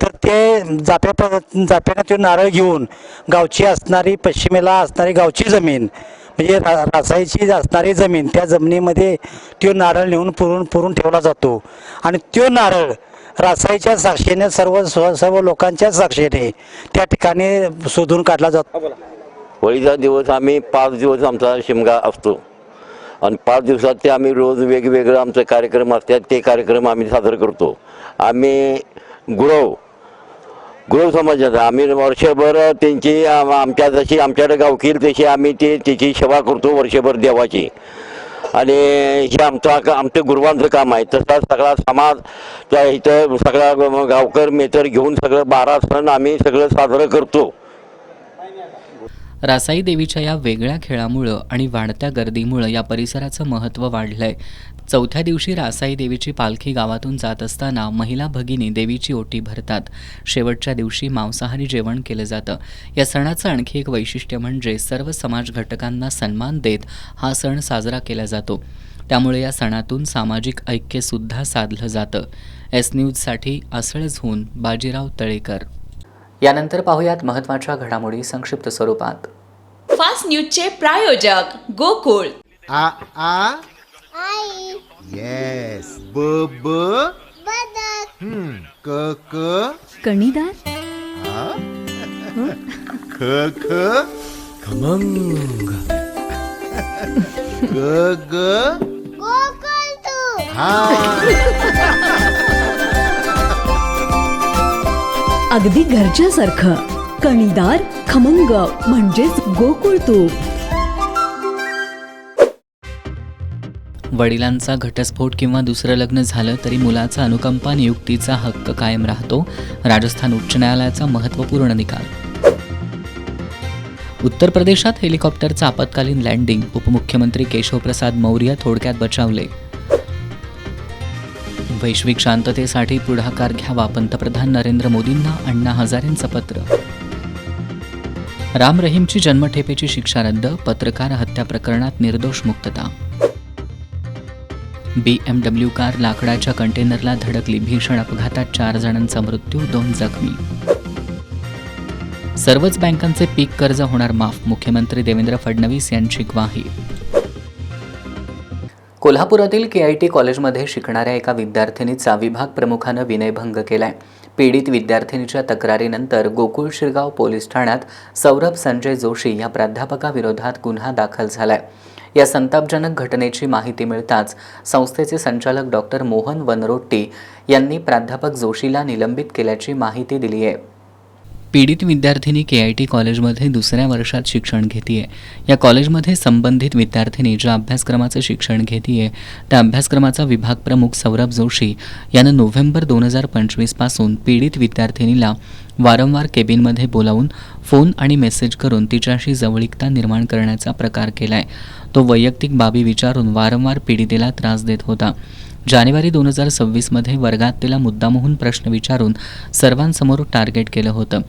तर ते जाप्यानं तो नारळ घेऊन गावची असणारी पश्चिमेला असणारी गावची जमीन म्हणजे रासाईची असणारी जमीन त्या जमिनीमध्ये तो नारळ नेऊन पुरून ठेवला जातो आणि तो नारळ रासाईच्या साक्षीने सर्व लोकांच्या साक्षीने त्या ठिकाणी शोधून काढला जातो. होळीचा दिवस आम्ही 5 दिवस आमचा शिमगा असतो आणि 5 दिवसात ते आम्ही रोज वेगवेगळं आमचे कार्यक्रम असतात. ते कार्यक्रम आम्ही सादर करतो. आम्ही गुरव समाजाचा आम्ही वर्षभर त्यांची आमच्या जशी आमच्याकडे गावकील तशी आम्ही त्याची सेवा करतो वर्षभर देवाची. आणि हे आमचं गुरुवांचं काम आहे. तसा सगळा समाज त्या इथं सगळा गावकर मेतर घेऊन सगळं 12 सण आम्ही सगळं साजरं करतो. रासाई देवीच्या या वेगळ्या खेळामुळं आणि वाढत्या गर्दीमुळं या परिसराचं महत्त्व वाढलंय. चौथ्या दिवशी रासाई देवीची पालखी गावातून जात असताना महिला भगिनी देवीची ओटी भरतात. शेवटच्या दिवशी मांसाहारी जेवण केलं जातं. या सणाचं आणखी एक वैशिष्ट्य म्हणजे सर्व समाज घटकांना सन्मान देत हा सण साजरा केला जातो. त्यामुळे या सणातून सामाजिक ऐक्यसुद्धा साधलं जातं. एस न्यूजसाठी आसळजहून बाजीराव तळेकर. यानंतर पाहूयात महत्त्वाच्या घडामोडी संक्षिप्त स्वरूपात. फास्ट न्यूजचे प्रायोजक गोकुळ. आ आ आई येस ब ब बदक क क कणीदार. ख ख खमंग ग ग गोकुळ तू. अगदी घरच्यासारखं कणीदार खमंग म्हणजेच गोकुळ तूप. वडिलांचा घटस्फोट किंवा दुसरं लग्न झालं तरी मुलाचा अनुकंपा नियुक्तीचा हक्क कायम राहतो. राजस्थान उच्च न्यायालयाचा महत्त्वपूर्ण निकाल. उत्तर प्रदेशात हेलिकॉप्टरचं आपत्कालीन लँडिंग. उपमुख्यमंत्री केशवप्रसाद मौर्य थोडक्यात बचावले. वैश्विक शांततेसाठी पुढाकार घ्यावा. पंतप्रधान नरेंद्र मोदींना अण्णा हजारेंचं पत्र. राम रहीमची जन्मठेपेची शिक्षा रद्द. पत्रकार हत्या प्रकरणात निर्दोष मुक्तता. BMW कार लाकडाच्या कंटेनरला धडकली. भीषण अपघातात 4 जणांचा मृत्यू, 2 जखमी. सर्वच बँकांचे पीक कर्ज होणार माफ. मुख्यमंत्री देवेंद्र फडणवीस यांची ग्वाही. कोल्हापुरातील KIT कॉलेजमध्ये शिकणाऱ्या एका विद्यार्थिनीचा विभाग प्रमुखानं विनयभंग केलाय. पीडित विद्यार्थिनीच्या तक्रारीनंतर गोकुळ शिरगाव पोलीस ठाण्यात सौरभ संजय जोशी या प्राध्यापकाविरोधात गुन्हा दाखल झालाय. या संतापजनक घटनेची माहिती मिळताच संस्थेचे संचालक डॉक्टर मोहन वनरोट्टी यांनी प्राध्यापक जोशीला निलंबित केल्याची माहिती दिली आहे. पीडित विद्यार्थिनी KIT कॉलेजमध्ये 2ऱ्या वर्षात शिक्षण घेतेय. या कॉलेजमध्ये संबंधित विद्यार्थिनी ज्या अभ्यासक्रमाचं शिक्षण घेतेय त्या अभ्यासक्रमाचा विभाग प्रमुख सौरभ जोशी यानं नोव्हेंबर 2025 पासून पीडित विद्यार्थिनीला वारंवार केबिनमध्ये बोलावून फोन आणि मेसेज करून तिच्याशी जवळीकता निर्माण करण्याचा प्रकार केलाय. तो वैयक्तिक बाबी विचारून वारंवार पीडितेला त्रास देत होता. जानेवारी 2026 वर्गात तिला मुद्दामहून प्रश्न विचारून सर्वांसमोर टार्गेट केलं होतं.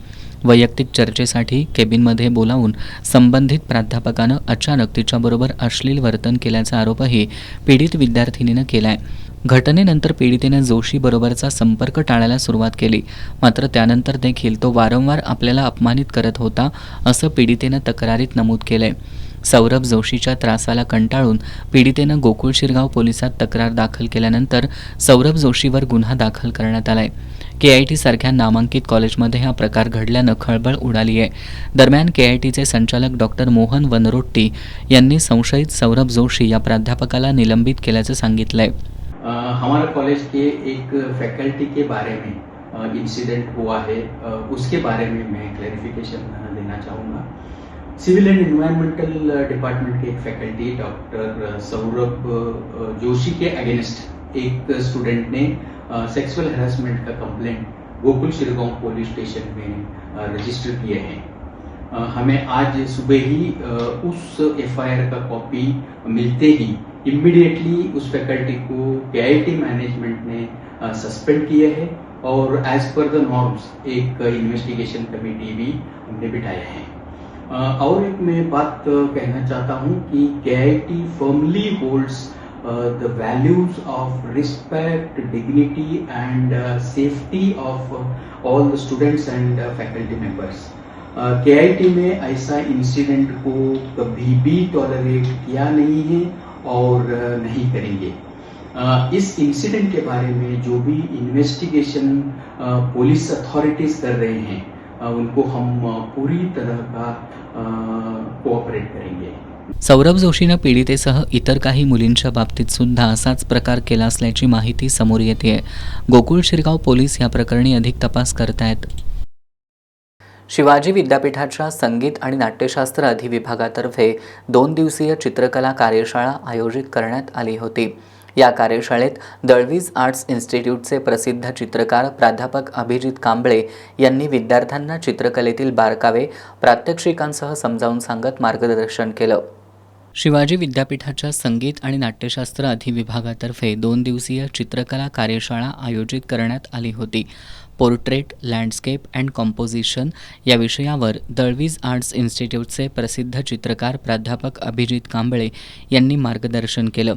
वैयक्तिक चर्चेसाठी केबिनमध्ये बोलावून संबंधित प्राध्यापकानं अचानक तिच्याबरोबर अश्लील वर्तन केल्याचा आरोपही पीडित विद्यार्थिनीनं केलाय. घटनेनंतर पीडितेनं जोशीबरोबरचा संपर्क टाळायला सुरुवात केली. मात्र त्यानंतर देखील तो वारंवार आपल्याला अपमानित करत होता असं पीडितेनं तक्रारीत नमूद केलंय. सौरभ जोशीच्या त्रासाला कंटाळून पीडितेनं गोकुळ शिरगाव पोलिसात तक्रार दाखल केल्यानंतर सौरभ जोशीवर गुन्हा दाखल करण्यात आलाय. KIT सारख्या नामांकित कॉलेजमध्ये हा प्रकार घडल्यानं खळबळ उडाली आहे. दरम्यान KITचे संचालक डॉक्टर मोहन वनरोट्टी यांनी संशयित सौरभ जोशी या प्राध्यापकाला निलंबित केल्याचं सांगितलंय. हमारे कॉलेज के एक फैकल्टी के बारे में इंसिडेंट हुआ है, उसके बारे में मैं क्लैरिफिकेशन देना चाहूँगा. सिविल एंड एनवायरमेंटल डिपार्टमेंट के एक फैकल्टी डॉक्टर सौरभ जोशी के अगेंस्ट एक स्टूडेंट ने सेक्सुअल हरासमेंट का complaint Gokul Shirgaon police station में रजिस्टर किए हैं. हमें आज सुबह ही उस FIR का कॉपी मिलते ही इमीडिएटली उस फैकल्टी को KIT मैनेजमेंट ने सस्पेंड किया है और एज पर द नॉर्म्स एक इन्वेस्टिगेशन कमेटी भी हमने बिठाया है. और एक मैं बात कहना चाहता हूँ कि KIT firmly holds the values of respect, dignity and safety of all the students and faculty members. KIT में ऐसा इंसिडेंट को कभी भी टॉलरेट किया नहीं है और नहीं करेंगे. इस इंसिडेंट के बारे में जो भी इन्वेस्टिगेशन पुलिस अथॉरिटीज कर रहे हैं उनको हम पूरी तरह का कोऑपरेट करेंगे. सौरभ जोशीनं पीडितेसह इतर काही मुलींच्या बाबतीत सुद्धा असाच प्रकार केला असल्याची माहिती समोर येते. गोकुळ शिरगाव पोलीस या प्रकरणी अधिक तपास करतायत. शिवाजी विद्यापीठाच्या संगीत आणि नाट्यशास्त्र अधिविभागातर्फे 2 दिवसीय चित्रकला कार्यशाळा आयोजित करण्यात आली होती. या कार्यशाळेत दळवीज आर्ट्स इन्स्टिट्यूटचे प्रसिद्ध चित्रकार प्राध्यापक अभिजित कांबळे यांनी विद्यार्थ्यांना चित्रकलेतील बारकावे प्रात्यक्षिकांसह समजावून सांगत मार्गदर्शन केलं. शिवाजी विद्यापीठाच्या संगीत आणि नाट्यशास्त्र अधिविभागातर्फे 2 दिवसीय चित्रकला कार्यशाळा आयोजित करण्यात आली होती. पोर्ट्रेट, लँडस्केप अँड कॉम्पोजिशन या विषयावर दळवीज आर्ट्स इन्स्टिट्यूटचे प्रसिद्ध चित्रकार प्राध्यापक अभिजित कांबळे यांनी मार्गदर्शन केलं.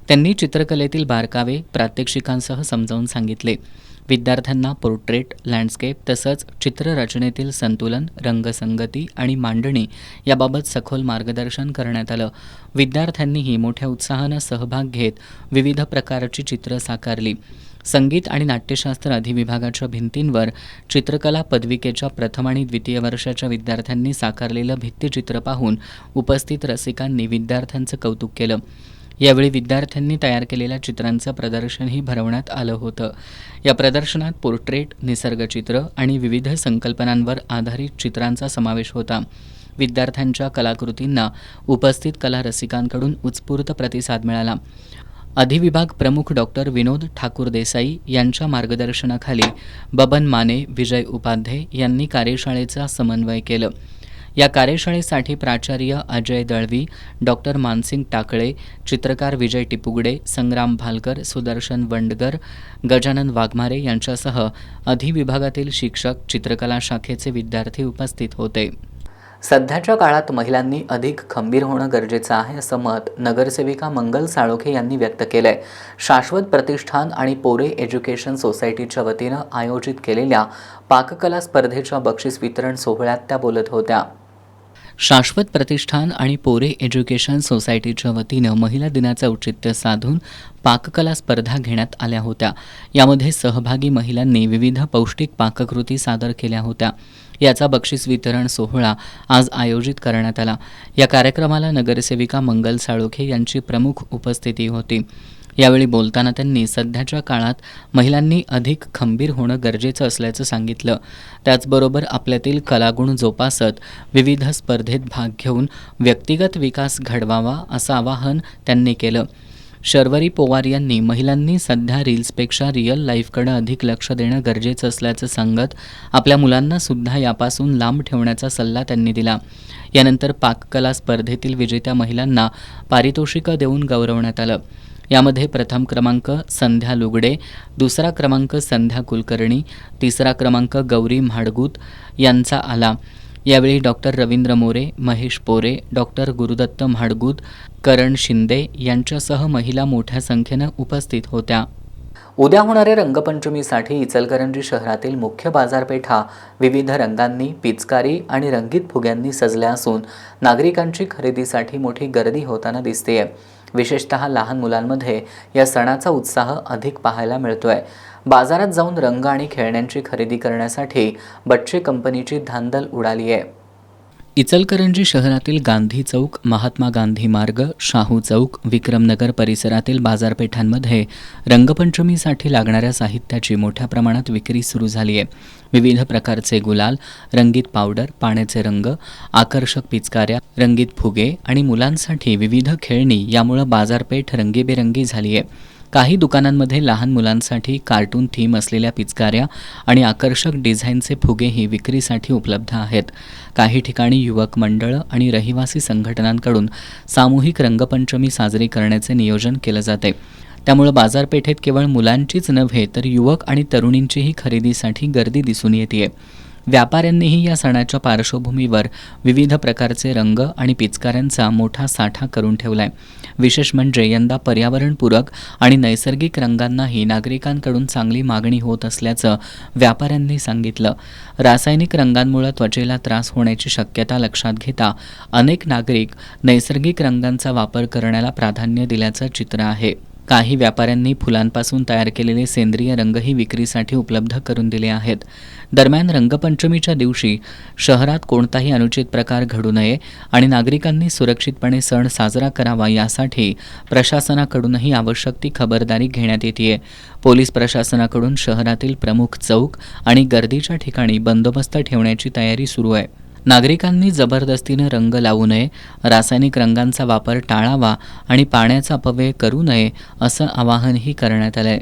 त्यांनी चित्रकलेतील बारकावे प्रात्यक्षिकांसह समजावून सांगितले. विद्यार्थ्यांना पोर्ट्रेट, लँडस्केप तसंच चित्ररचनेतील संतुलन, रंगसंगती आणि मांडणी याबाबत सखोल मार्गदर्शन करण्यात आलं. विद्यार्थ्यांनीही मोठ्या उत्साहानं सहभाग घेत विविध प्रकारची चित्रं साकारली. संगीत आणि नाट्यशास्त्र अधिविभागाच्या भिंतींवर चित्रकला पदविकेच्या प्रथम आणि द्वितीय वर्षाच्या विद्यार्थ्यांनी साकारलेलं भित्तिचित्र पाहून उपस्थित रसिकांनी विद्यार्थ्यांचं कौतुक केलं. यावेळी विद्यार्थ्यांनी तयार केलेल्या चित्रांचं प्रदर्शनही भरवण्यात आलं होतं. या प्रदर्शनात पोर्ट्रेट, निसर्गचित्र आणि विविध संकल्पनांवर आधारित चित्रांचा समावेश होता. विद्यार्थ्यांच्या कलाकृतींना उपस्थित कला रसिकांकडून उत्स्फूर्त प्रतिसाद मिळाला. अधिविभाग प्रमुख डॉक्टर विनोद ठाकूर देसाई यांच्या मार्गदर्शनाखाली बबन माने, विजय उपाध्ये यांनी कार्यशाळेचा समन्वय केलं. या कार्यशाळेसाठी प्राचार्य अजय दळवी, डॉक्टर मानसिंग टाकळे, चित्रकार विजय टिपुगडे, संग्राम भालकर, सुदर्शन वंडगर, गजानन वाघमारे यांच्यासह अधिविभागातील शिक्षक, चित्रकला शाखेचे विद्यार्थी उपस्थित होते. सध्याच्या काळात महिलांनी अधिक खंबीर होणं गरजेचं आहे असं मत नगरसेविका मंगल साळोखे यांनी व्यक्त केलंय. शाश्वत प्रतिष्ठान आणि पोरे एज्युकेशन सोसायटीच्या वतीनं आयोजित केलेल्या पाककला स्पर्धेच्या बक्षीस वितरण सोहळ्यात त्या बोलत होत्या. शाश्वत प्रतिष्ठान आणि पोरे एज्युकेशन सोसायटीच्या वतीनं महिला दिनाचं औचित्य साधून पाककला स्पर्धा घेण्यात आल्या होत्या. यामध्ये सहभागी महिलांनी विविध पौष्टिक पाककृती सादर केल्या होत्या. याचा बक्षीस वितरण सोहळा आज आयोजित करण्यात आला. या कार्यक्रमाला नगरसेविका मंगल साळोखे यांची प्रमुख उपस्थिती होती. यावेळी बोलताना त्यांनी सध्याच्या काळात महिलांनी अधिक खंबीर होणं गरजेचं असल्याचं सांगितलं. त्याचबरोबर आपल्यातील कलागुण जोपासत विविध स्पर्धेत भाग घेऊन व्यक्तिगत विकास घडवावा असं आवाहन त्यांनी केलं. शर्वरी पोवार यांनी महिलांनी सध्या रील्सपेक्षा रिअल लाईफकडे अधिक लक्ष देणं गरजेचं असल्याचं सांगत आपल्या मुलांना सुद्धा यापासून लांब ठेवण्याचा सल्ला त्यांनी दिला. यानंतर पाककला स्पर्धेतील विजेत्या महिलांना पारितोषिकं देऊन गौरवण्यात आलं. यामध्ये प्रथम क्रमांक संध्या लुगडे, दुसरा क्रमांक संध्या कुलकर्णी, तिसरा क्रमांक गौरी म्हाडगूत यांचा आला. यावेळी डॉक्टर रवींद्र मोरे, महेश पोरे, डॉक्टर गुरुदत्त म्हाडगूत, करण शिंदे यांच्यासह महिला मोठ्या संख्येनं उपस्थित होत्या. उद्या होणाऱ्या रंगपंचमीसाठी इचलकरंजी शहरातील मुख्य बाजारपेठा विविध रंगांनी, पिचकारी आणि रंगीत फुग्यांनी सजल्या असून नागरिकांची खरेदीसाठी मोठी गर्दी होताना दिसतेय. विशेषतः लहान मुलांमध्ये या सणाचा उत्साह अधिक पाहायला मिळतोय. बाजारात जाऊन रंग आणि खेळण्यांची खरेदी करण्यासाठी बच्चे कंपनीची धांदल उडाली आहे. इचलकरंजी शहरातील गांधी चौक, महात्मा गांधी मार्ग, शाहू चौक, विक्रमनगर परिसरातील बाजारपेठांमध्ये रंगपंचमीसाठी लागणाऱ्या साहित्याची मोठ्या प्रमाणात विक्री सुरू झाली आहे. विविध प्रकारचे गुलाल, रंगीत पावडर, पाण्याचे रंग, आकर्षक पिचकाऱ्या, रंगीत फुगे आणि मुलांसाठी विविध खेळणी यामुळं बाजारपेठ रंगीबेरंगी झाली आहे. काही दुकानांमध्ये लहान मुलांसाठी कार्टून थीम असलेल्या पिचकाऱ्या आणि आकर्षक डिझाईनचे फुगेही विक्रीसाठी उपलब्ध आहेत. काही ठिकाणी युवक मंडळं आणि रहिवासी संघटनांकडून सामूहिक रंगपंचमी साजरी करण्याचे नियोजन केलं जाते. त्यामुळे बाजारपेठेत केवळ मुलांचीच नव्हे तर युवक आणि तरुणींचीही खरेदीसाठी गर्दी दिसून येते. व्यापाऱ्यांनीही या सणाच्या पार्श्वभूमीवर विविध प्रकारचे रंग आणि पिचकाऱ्यांचा मोठा साठा करून ठेवलाय. विशेष म्हणजे यंदा पर्यावरणपूरक आणि नैसर्गिक रंगांनाही नागरिकांकडून चांगली मागणी होत असल्याचं व्यापाऱ्यांनी सांगितलं. रासायनिक रंगांमुळे त्वचेला त्रास होण्याची शक्यता लक्षात घेता अनेक नागरिक नैसर्गिक रंगांचा वापर करण्याला प्राधान्य दिल्याचं चित्र आहे. काही व्यापाऱ्यांनी फुलांपासून तयार केलेले सेंद्रिय रंगही विक्रीसाठी उपलब्ध करून दिले आहेत. दरम्यान रंगपंचमीच्या दिवशी शहरात कोणताही अनुचित प्रकार घडू नये आणि नागरिकांनी सुरक्षितपणे सण साजरा करावा यासाठी प्रशासनाकडूनही आवश्यक ती खबरदारी घेण्यात येते. पोलीस प्रशासनाकडून शहरातील प्रमुख चौक आणि गर्दीच्या ठिकाणी बंदोबस्त ठेवण्याची तयारी सुरू आहे. नागरिकांनी जबरदस्तीने रंग लावू नये, रासायनिक रंगांचा वापर टाळावा आणि पाण्याचा अपव्यय करू नये असं आवाहनही करण्यात आलंय.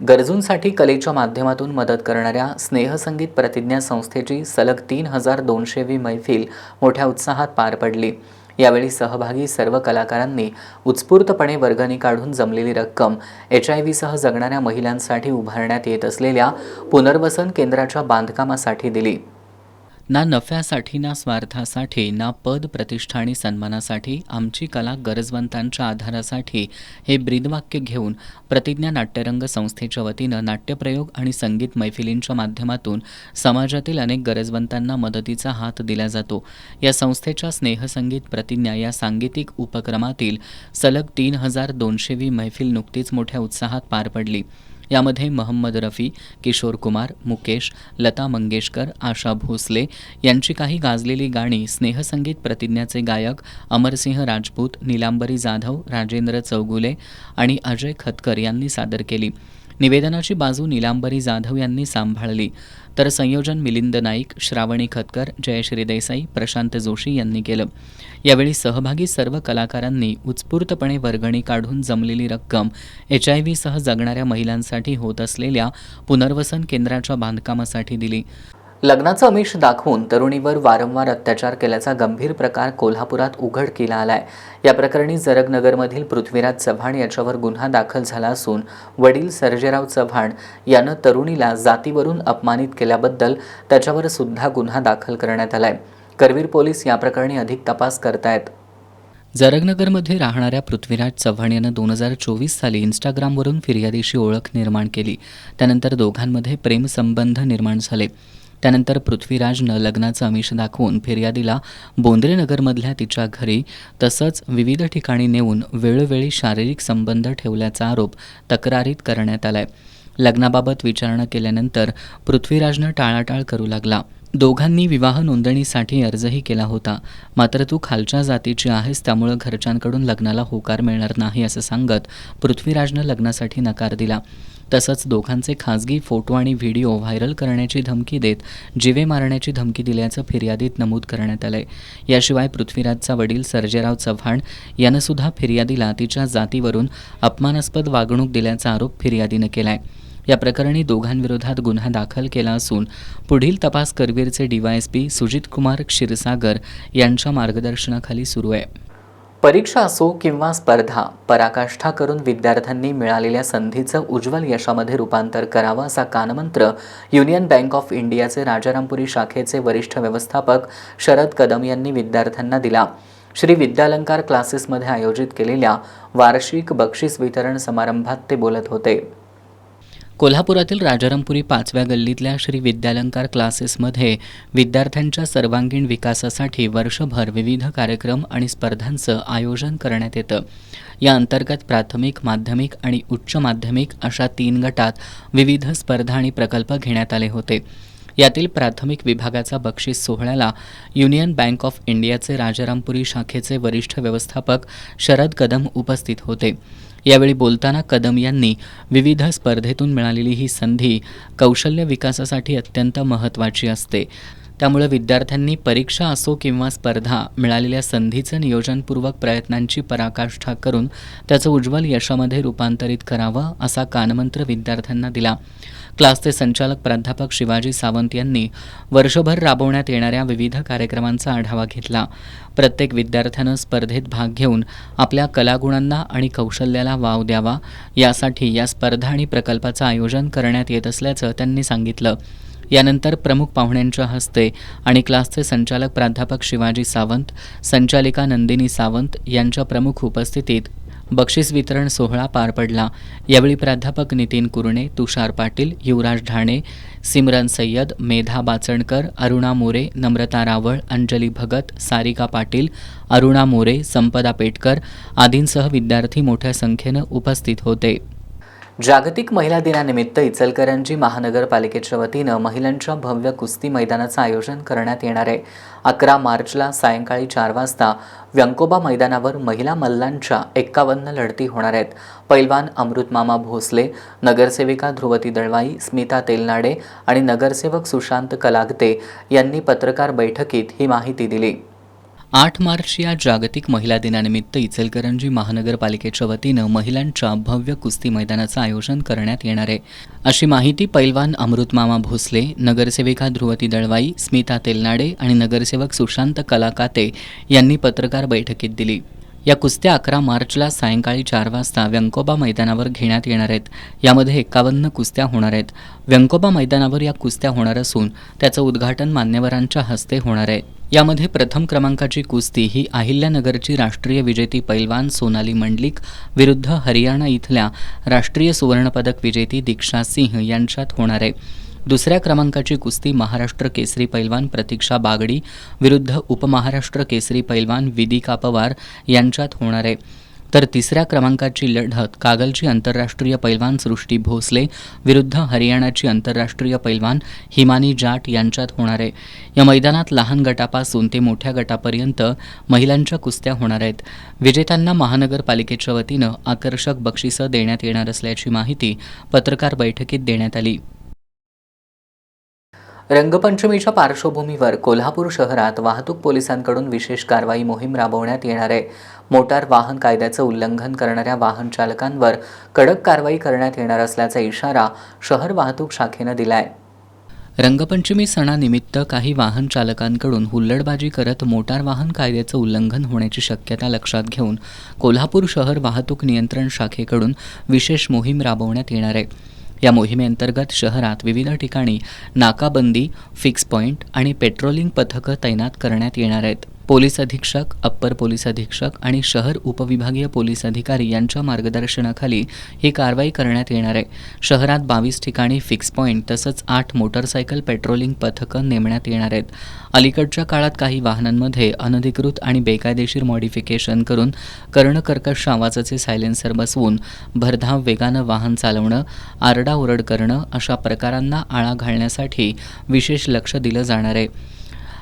गरजूंसाठी कलेच्या माध्यमातून मदत करणाऱ्या स्नेहसंगीत प्रतिज्ञा संस्थेची सलग 3200वी मैफिल मोठ्या उत्साहात पार पडली. यावेळी सहभागी सर्व कलाकारांनी उत्स्फूर्तपणे वर्गणी काढून जमलेली रक्कम HIV सह जगणाऱ्या महिलांसाठी उभारण्यात येत असलेल्या पुनर्वसन केंद्राच्या बांधकामासाठी दिली. ना नफ्यासाठी ना स्वार्थासाठी ना पद प्रतिष्ठा आणि सन्मानासाठी आमची कला गरजवंतांच्या आधारासाठी हे ब्रीदवाक्य घेऊन प्रतिज्ञा नाट्यरंग संस्थेच्या वतीनं नाट्यप्रयोग आणि संगीत मैफिलींच्या माध्यमातून समाजातील अनेक गरजवंतांना मदतीचा हात दिला जातो. या संस्थेच्या स्नेहसंगीत प्रतिज्ञा या सांगीतिक उपक्रमातील सलग 3200वी मैफिल नुकतीच मोठ्या उत्साहात पार पडली. यामध्ये मोहम्मद रफी, किशोर कुमार, मुकेश, लता मंगेशकर, आशा भोसले यांची काही गाजलेली गाणी स्नेहसंगीत प्रतिज्ञाचे गायक अमरसिंह राजपूत, नीलांबरी जाधव, राजेंद्र चौगुले आणि अजय खतकर यांनी सादर केली. निवेदनाची बाजू नीलांबरी जाधव यांनी सांभाळली, तर संयोजन मिलिंद नाईक, श्रावणी खतकर, जयश्री देसाई, प्रशांत जोशी यांनी केलं. यावेळी सहभागी सर्व कलाकारांनी उत्स्फूर्तपणे वर्गणी काढून जमलेली रक्कम HIV सह जगणाऱ्या महिलांसाठी होत असलेल्या पुनर्वसन केंद्राच्या बांधकामासाठी दिली. लग्नाचं आमिष दाखवून तरुणीवर वारंवार अत्याचार केल्याचा गंभीर प्रकार कोल्हापुरात उघडकीला आलाय. या प्रकरणी जरगनगरमधील पृथ्वीराज चव्हाण याच्यावर गुन्हा दाखल झाला असून वडील सर्जेराव चव्हाण यानं तरुणीला जातीवरून अपमानित केल्याबद्दल त्याच्यावर सुद्धा गुन्हा दाखल करण्यात आलाय. करवीर पोलीस या प्रकरणी अधिक तपास करतायत. जरगनगरमध्ये राहणाऱ्या पृथ्वीराज चव्हाण यानं 2024 साली इंस्टाग्रामवरून फिर्यादीशी ओळख निर्माण केली. त्यानंतर दोघांमध्ये प्रेमसंबंध निर्माण झाले. त्यानंतर पृथ्वीराजनं लग्नाचं आमिष दाखवून फिर्यादीला बोंद्रेनगरमधल्या तिच्या घरी तसंच विविध ठिकाणी नेऊन वेळोवेळी शारीरिक संबंध ठेवल्याचा आरोप तक्रारीत करण्यात आलाय. लग्नाबाबत विचारणा केल्यानंतर पृथ्वीराजनं टाळाटाळ करू लागला. दोघांनी विवाह नोंदणीसाठी अर्जही केला होता. मात्र तू खालच्या जातीची आहेस, त्यामुळं घरच्यांकडून लग्नाला होकार मिळणार नाही असं सांगत पृथ्वीराजनं लग्नासाठी नकार दिला. तसंच दोघांचे खासगी फोटो आणि व्हिडिओ व्हायरल करण्याची धमकी देत जीवे मारण्याची धमकी दिल्याचं फिर्यादीत नमूद करण्यात आलंय. याशिवाय पृथ्वीराजचा वडील सर्जेराव चव्हाण यानं सुद्धा फिर्यादीला तिच्या जातीवरून अपमानास्पद वागणूक दिल्याचा आरोप फिर्यादीनं केलाय. या प्रकरणी दोघांविरोधात गुन्हा दाखल केला असून पुढील तपास करवीरचे DYSP सुजित कुमार क्षीरसागर यांच्या मार्गदर्शनाखाली सुरू आहे. परीक्षा असो किंवा स्पर्धा, पराकाष्ठा करून विद्यार्थ्यांनी मिळालेल्या संधीचं उज्ज्वल यशामध्ये रूपांतर करावं असा कानमंत्र युनियन बँक ऑफ इंडियाचे राजारामपुरी शाखेचे वरिष्ठ व्यवस्थापक शरद कदम यांनी विद्यार्थ्यांना दिला. श्री विद्यालंकार क्लासेसमध्ये आयोजित केलेल्या वार्षिक बक्षीस वितरण समारंभात ते बोलत होते. कोल्हापुरातील राजारामपुरी 5व्या गल्लीतल्या श्री विद्यालंकार क्लासेसमध्ये विद्यार्थ्यांच्या सर्वांगीण विकासासाठी वर्षभर विविध कार्यक्रम आणि स्पर्धांचं आयोजन करण्यात येतं. या अंतर्गत प्राथमिक, माध्यमिक आणि उच्च माध्यमिक अशा 3 गटात विविध स्पर्धा आणि प्रकल्प घेण्यात आले होते. यातील प्राथमिक विभागाचा बक्षीस सोहळ्याला युनियन बँक ऑफ इंडियाचे राजारामपुरी शाखेचे वरिष्ठ व्यवस्थापक शरद कदम उपस्थित होते. यावेळी बोलताना कदम यांनी विविध स्पर्धेतून मिळालेली ही संधी कौशल्य विकासासाठी अत्यंत महत्त्वाची असते. त्यामुळे विद्यार्थ्यांनी परीक्षा असो किंवा स्पर्धा मिळालेल्या संधीचं नियोजनपूर्वक प्रयत्नांची पराकाष्ठा करून त्याचं उज्ज्वल यशामध्ये रूपांतरित करावं असा कानमंत्र विद्यार्थ्यांना दिला. क्लासचे संचालक प्राध्यापक शिवाजी सावंत यांनी वर्षभर राबवण्यात येणाऱ्या विविध कार्यक्रमांचा आढावा घेतला. प्रत्येक विद्यार्थ्यानं स्पर्धेत भाग घेऊन आपल्या कलागुणांना आणि कौशल्याला वाव द्यावा, यासाठी या स्पर्धा आणि प्रकल्पाचं आयोजन करण्यात येत असल्याचं त्यांनी सांगितलं. यानंतर प्रमुख पाहुण्यांच्या हस्ते आणि क्लासचे संचालक प्राध्यापक शिवाजी सावंत, संचालिका नंदिनी सावंत यांच्या प्रमुख उपस्थितीत बक्षीस वितरण सोहळा पार पडला. यावेळी प्राध्यापक नितीन कुरणे, तुषार पाटील, युवराज ढाणे, सिमरन सय्यद, मेधा बाचणकर, अरुणा मोरे, नम्रता रावळ, अंजली भगत, सारिका पाटील, अरुणा मोरे, संपदा पेटकर आदींसह विद्यार्थी मोठ्या संख्येनं उपस्थित होते. जागतिक महिला दिनानिमित्त इचलकरंजी महानगरपालिकेच्या वतीनं महिलांच्या भव्य कुस्ती मैदानाचं आयोजन करण्यात येणार आहे. 11 मार्चला सायंकाळी 4 वाजता व्यंकोबा मैदानावर महिला मल्लांच्या 51 लढती होणार आहेत. पैलवान अमृतमामा भोसले, नगरसेविका ध्रुवती दळवाई, स्मिता तेलनाडे आणि नगरसेवक सुशांत कलागते यांनी पत्रकार बैठकीत ही माहिती दिली. 8 मार्च या जागतिक महिला दिनानिमित्त इचलकरंजी महानगरपालिकेच्या वतीनं महिलांच्या भव्य कुस्ती मैदानाचं आयोजन करण्यात येणार आहे, अशी माहिती पैलवान अमृतमामा भोसले, नगरसेविका ध्रुवती दळवाई, स्मिता तेलनाडे आणि नगरसेवक सुशांत कलाकाते यांनी पत्रकार बैठकीत दिली. या कुस्त्या 11 मार्चला सायंकाळी 4 वाजता व्यंकोबा मैदानावर घेण्यात येणार आहेत. यामध्ये 51 कुस्त्या होणार आहेत. व्यंकोबा मैदानावर या कुस्त्या होणार असून त्याचं उद्घाटन मान्यवरांच्या हस्ते होणार आहे. यामध्ये प्रथम क्रमांकाची कुस्ती ही अहिल्यानगरची राष्ट्रीय विजेती पैलवान सोनाली मंडलिक विरुद्ध हरियाणा इथल्या राष्ट्रीय सुवर्णपदक विजेती दीक्षा सिंह यांच्यात होणार आहे. दुसऱ्या क्रमांकाची कुस्ती महाराष्ट्र केसरी पैलवान प्रतीक्षा बागडी विरुद्ध उपमहाराष्ट्र केसरी पैलवान विदिका पवार यांच्यात होणार आहे. तर तिसऱ्या क्रमांकाची लढत कागलची आंतरराष्ट्रीय पैलवान सृष्टी भोसले विरुद्ध हरियाणाची आंतरराष्ट्रीय पैलवान हिमानी जाट यांच्यात होणार आहे. या मैदानात लहान गटापासून ते मोठ्या गटापर्यंत महिलांच्या कुस्त्या होणार आहेत. विजेत्यांना महानगरपालिकेच्या वतीनं आकर्षक बक्षिसं देण्यात येणार असल्याची माहिती पत्रकार बैठकीत देण्यात आली. रंगपंचमीच्या पार्श्वभूमीवर कोल्हापूर शहरात वाहतूक पोलिसांकडून विशेष कारवाई मोहीम राबवण्यात येणार आहे. मोटार वाहन कायद्याचं उल्लंघन करणाऱ्या वाहन चालकांवर कडक कारवाई करण्यात येणार असल्याचा इशारा शहर वाहतूक शाखेनं दिलाय. रंगपंचमी सणानिमित्त काही वाहन चालकांकडून हुल्लडबाजी करत मोटार वाहन कायद्याचं उल्लंघन होण्याची शक्यता लक्षात घेऊन कोल्हापूर शहर वाहतूक नियंत्रण शाखेकडून विशेष मोहीम राबवण्यात येणार आहे. या मोहिमेअंतर्गत शहरात विविध ठिकाणी नाकाबंदी, फिक्स पॉईंट आणि पेट्रोलिंग पथकं तैनात करण्यात येणार आहेत. पोलीस अधीक्षक, अप्पर पोलीस अधीक्षक आणि शहर उपविभागीय पोलीस अधिकारी यांच्या मार्गदर्शनाखाली ही कारवाई करण्यात येणार आहे. शहरात 22 ठिकाणी फिक्स पॉईंट तसंच 8 मोटरसायकल पेट्रोलिंग पथकं नेमण्यात येणार आहेत. अलीकडच्या काळात काही वाहनांमध्ये अनधिकृत आणि बेकायदेशीर मॉडिफिकेशन करून कर्णकर्कश आवाजाचे सायलेन्सर बसवून भरधाव वेगानं वाहन चालवणं, आरडाओरड करणं अशा प्रकारांना आळा घालण्यासाठी विशेष लक्ष दिलं जाणार आहे.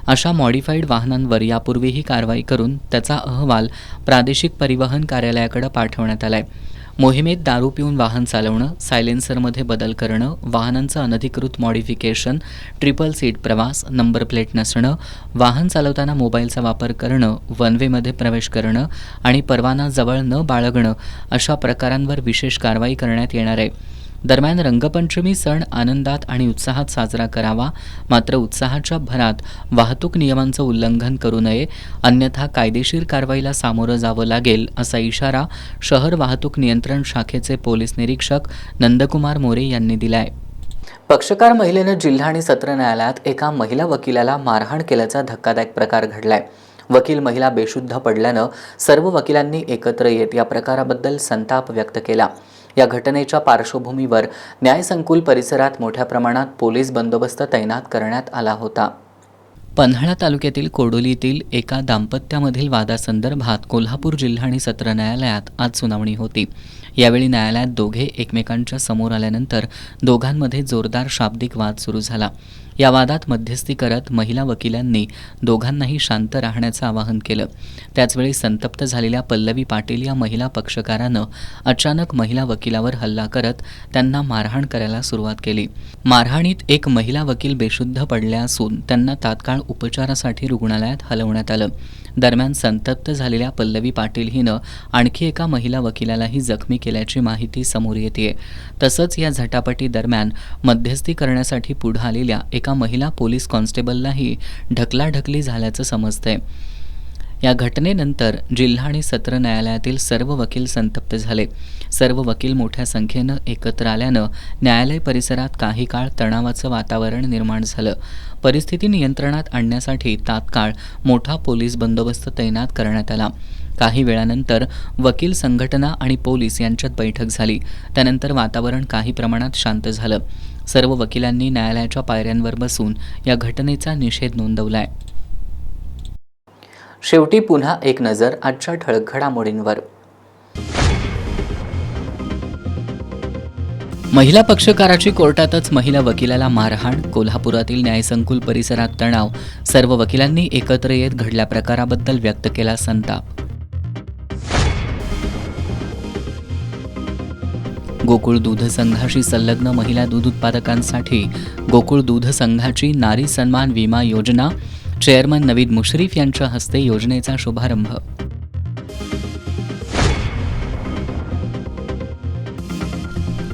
अशा मॉडिफाईड वाहनांवर यापूर्वीही कारवाई करून त्याचा अहवाल प्रादेशिक परिवहन कार्यालयाकडे पाठवण्यात आलाय. मोहिमेत दारू पिऊन वाहन चालवणं, सायलेन्सरमध्ये बदल करणं, वाहनांचं अनधिकृत मॉडिफिकेशन, ट्रिपल सीट प्रवास, नंबर प्लेट नसणं, वाहन चालवताना मोबाईलचा वापर करणं, वन वेमध्ये प्रवेश करणं आणि परवाना जवळ न बाळगणं अशा प्रकारांवर विशेष कारवाई करण्यात येणार आहे. दरम्यान रंगपंचमी सण आनंदात आणि उत्साहात साजरा करावा, मात्र उत्साहाच्या भरात वाहतूक नियमांचं उल्लंघन करू नये, अन्यथा कायदेशीर कारवाईला सामोरं जावं लागेल असा इशारा शहर वाहतूक नियंत्रण शाखेचे पोलीस निरीक्षक नंदकुमार मोरे यांनी दिलाय. पक्षकार महिलेनं जिल्हा आणि सत्र न्यायालयात एका महिला वकिलाला मारहाण केल्याचा धक्कादायक प्रकार घडलाय. वकील महिला बेशुद्ध पडल्यानं सर्व वकिलांनी एकत्र येत या प्रकाराबद्दल संताप व्यक्त केला. या घटनेच्या पार्श्वभूमीवर न्यायसंकुल परिसरात मोठ्या प्रमाणात पोलीस बंदोबस्त तैनात करण्यात आला होता. पन्हाळा तालुक्यातील कोडोलीतील एका दाम्पत्यामधील वादासंदर्भात कोल्हापूर जिल्हा आणि सत्र न्यायालयात आज सुनावणी होती. यावेळी न्यायालयात दोघे एकमेकांच्या समोर आल्यानंतर दोघांमध्ये जोरदार शाब्दिक वाद सुरू झाला. या वादात मध्यस्थी करत महिला वकिलांनी दोघांनाही शांत राहण्याचं आवाहन केलं. त्याचवेळी संतप्त झालेल्या पल्लवी पाटील या महिला पक्षकारानं अचानक महिला वकिलावर हल्ला करत त्यांना मारहाण करायला सुरुवात केली. मारहाणीत एक महिला वकील बेशुद्ध पडल्या असून त्यांना तात्काळ उपचारासाठी रुग्णालयात हलवण्यात आलं. दरम्यान संतप्त झालेल्या पल्लवी पाटील हिनं आणखी एका महिला वकिलालाही जखमी केल्याची माहिती समोर येते. तसंच या झटापटी दरम्यान मध्यस्थी करण्यासाठी पुढे आलेल्या एका महिला पोलीस कॉन्स्टेबललाही ढकलाढकली झाल्याचं समजतंय. या घटनेनंतर जिल्हा आणि सत्र न्यायालयातील सर्व वकील संतप्त झाले. सर्व वकील मोठ्या संख्येनं एकत्र आल्यानं न्यायालय परिसरात काही काळ तणावाचं वातावरण निर्माण झालं. परिस्थिती नियंत्रणात आणण्यासाठी तात्काळ मोठा पोलीस बंदोबस्त तैनात करण्यात आला. काही वेळानंतर वकील संघटना आणि पोलीस यांच्यात बैठक झाली. त्यानंतर वातावरण काही प्रमाणात शांत झालं. सर्व वकिलांनी न्यायालयाच्या पायऱ्यांवर बसून या घटनेचा निषेध नोंदवलाय. शेवटी पुन्हा एक नजर आजच्या ठळक घडामोडींवर. महिला पक्षकाराची कोर्टातच महिला वकिलाला मारहाण. कोल्हापुरातील न्यायसंकुल परिसरात तणाव. सर्व वकिलांनी एकत्र येत घडल्या प्रकाराबद्दल व्यक्त केला संताप. गोकुळ दूध संघाशी संलग्न महिला दूध उत्पादकांसाठी गोकुळ दूध संघाची नारी सन्मान विमा योजना. चेअरमन नवीद मुश्रीफ यांच्या हस्ते योजनेचा शुभारंभ.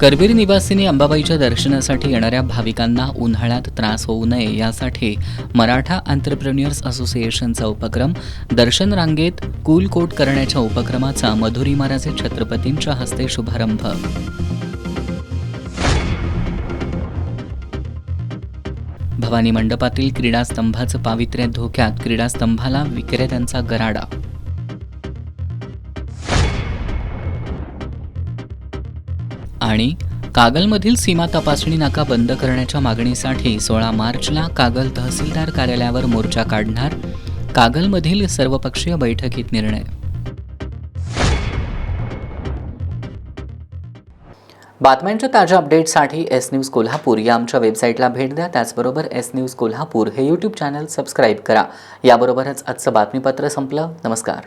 करवीर निवासिनी अंबाबाईच्या दर्शनासाठी येणाऱ्या भाविकांना उन्हाळ्यात त्रास होऊ नये यासाठी मराठा एंटरप्रेन्युअर्स असोसिएशनचा उपक्रम. दर्शन रांगेत कूल कोट करण्याच्या उपक्रमाचा मधुरी महाराजे छत्रपतींच्या हस्ते शुभारंभ. भवानी मंडपातील क्रीडास्तंभाचं पावित्र्य धोक्यात. क्रीडास्तंभाला विक्रेत्यांचा गराडा. आणि कागलमधील सीमा तपासणी नाका बंद करण्याच्या मागणीसाठी 16 मार्चला कागल तहसीलदार कार्यालयावर मोर्चा काढणार. कागलमधील सर्वपक्षीय बैठकीत निर्णय. बातम्यांच्या ताज्या अपडेट्ससाठी एस न्यूज कोल्हापूर या आमच्या वेबसाईटला भेट द्या. त्याचबरोबर एस न्यूज कोल्हापूर हे यूट्यूब चॅनल सबस्क्राईब करा. याबरोबरच आजचं बातमीपत्र संपलं. नमस्कार.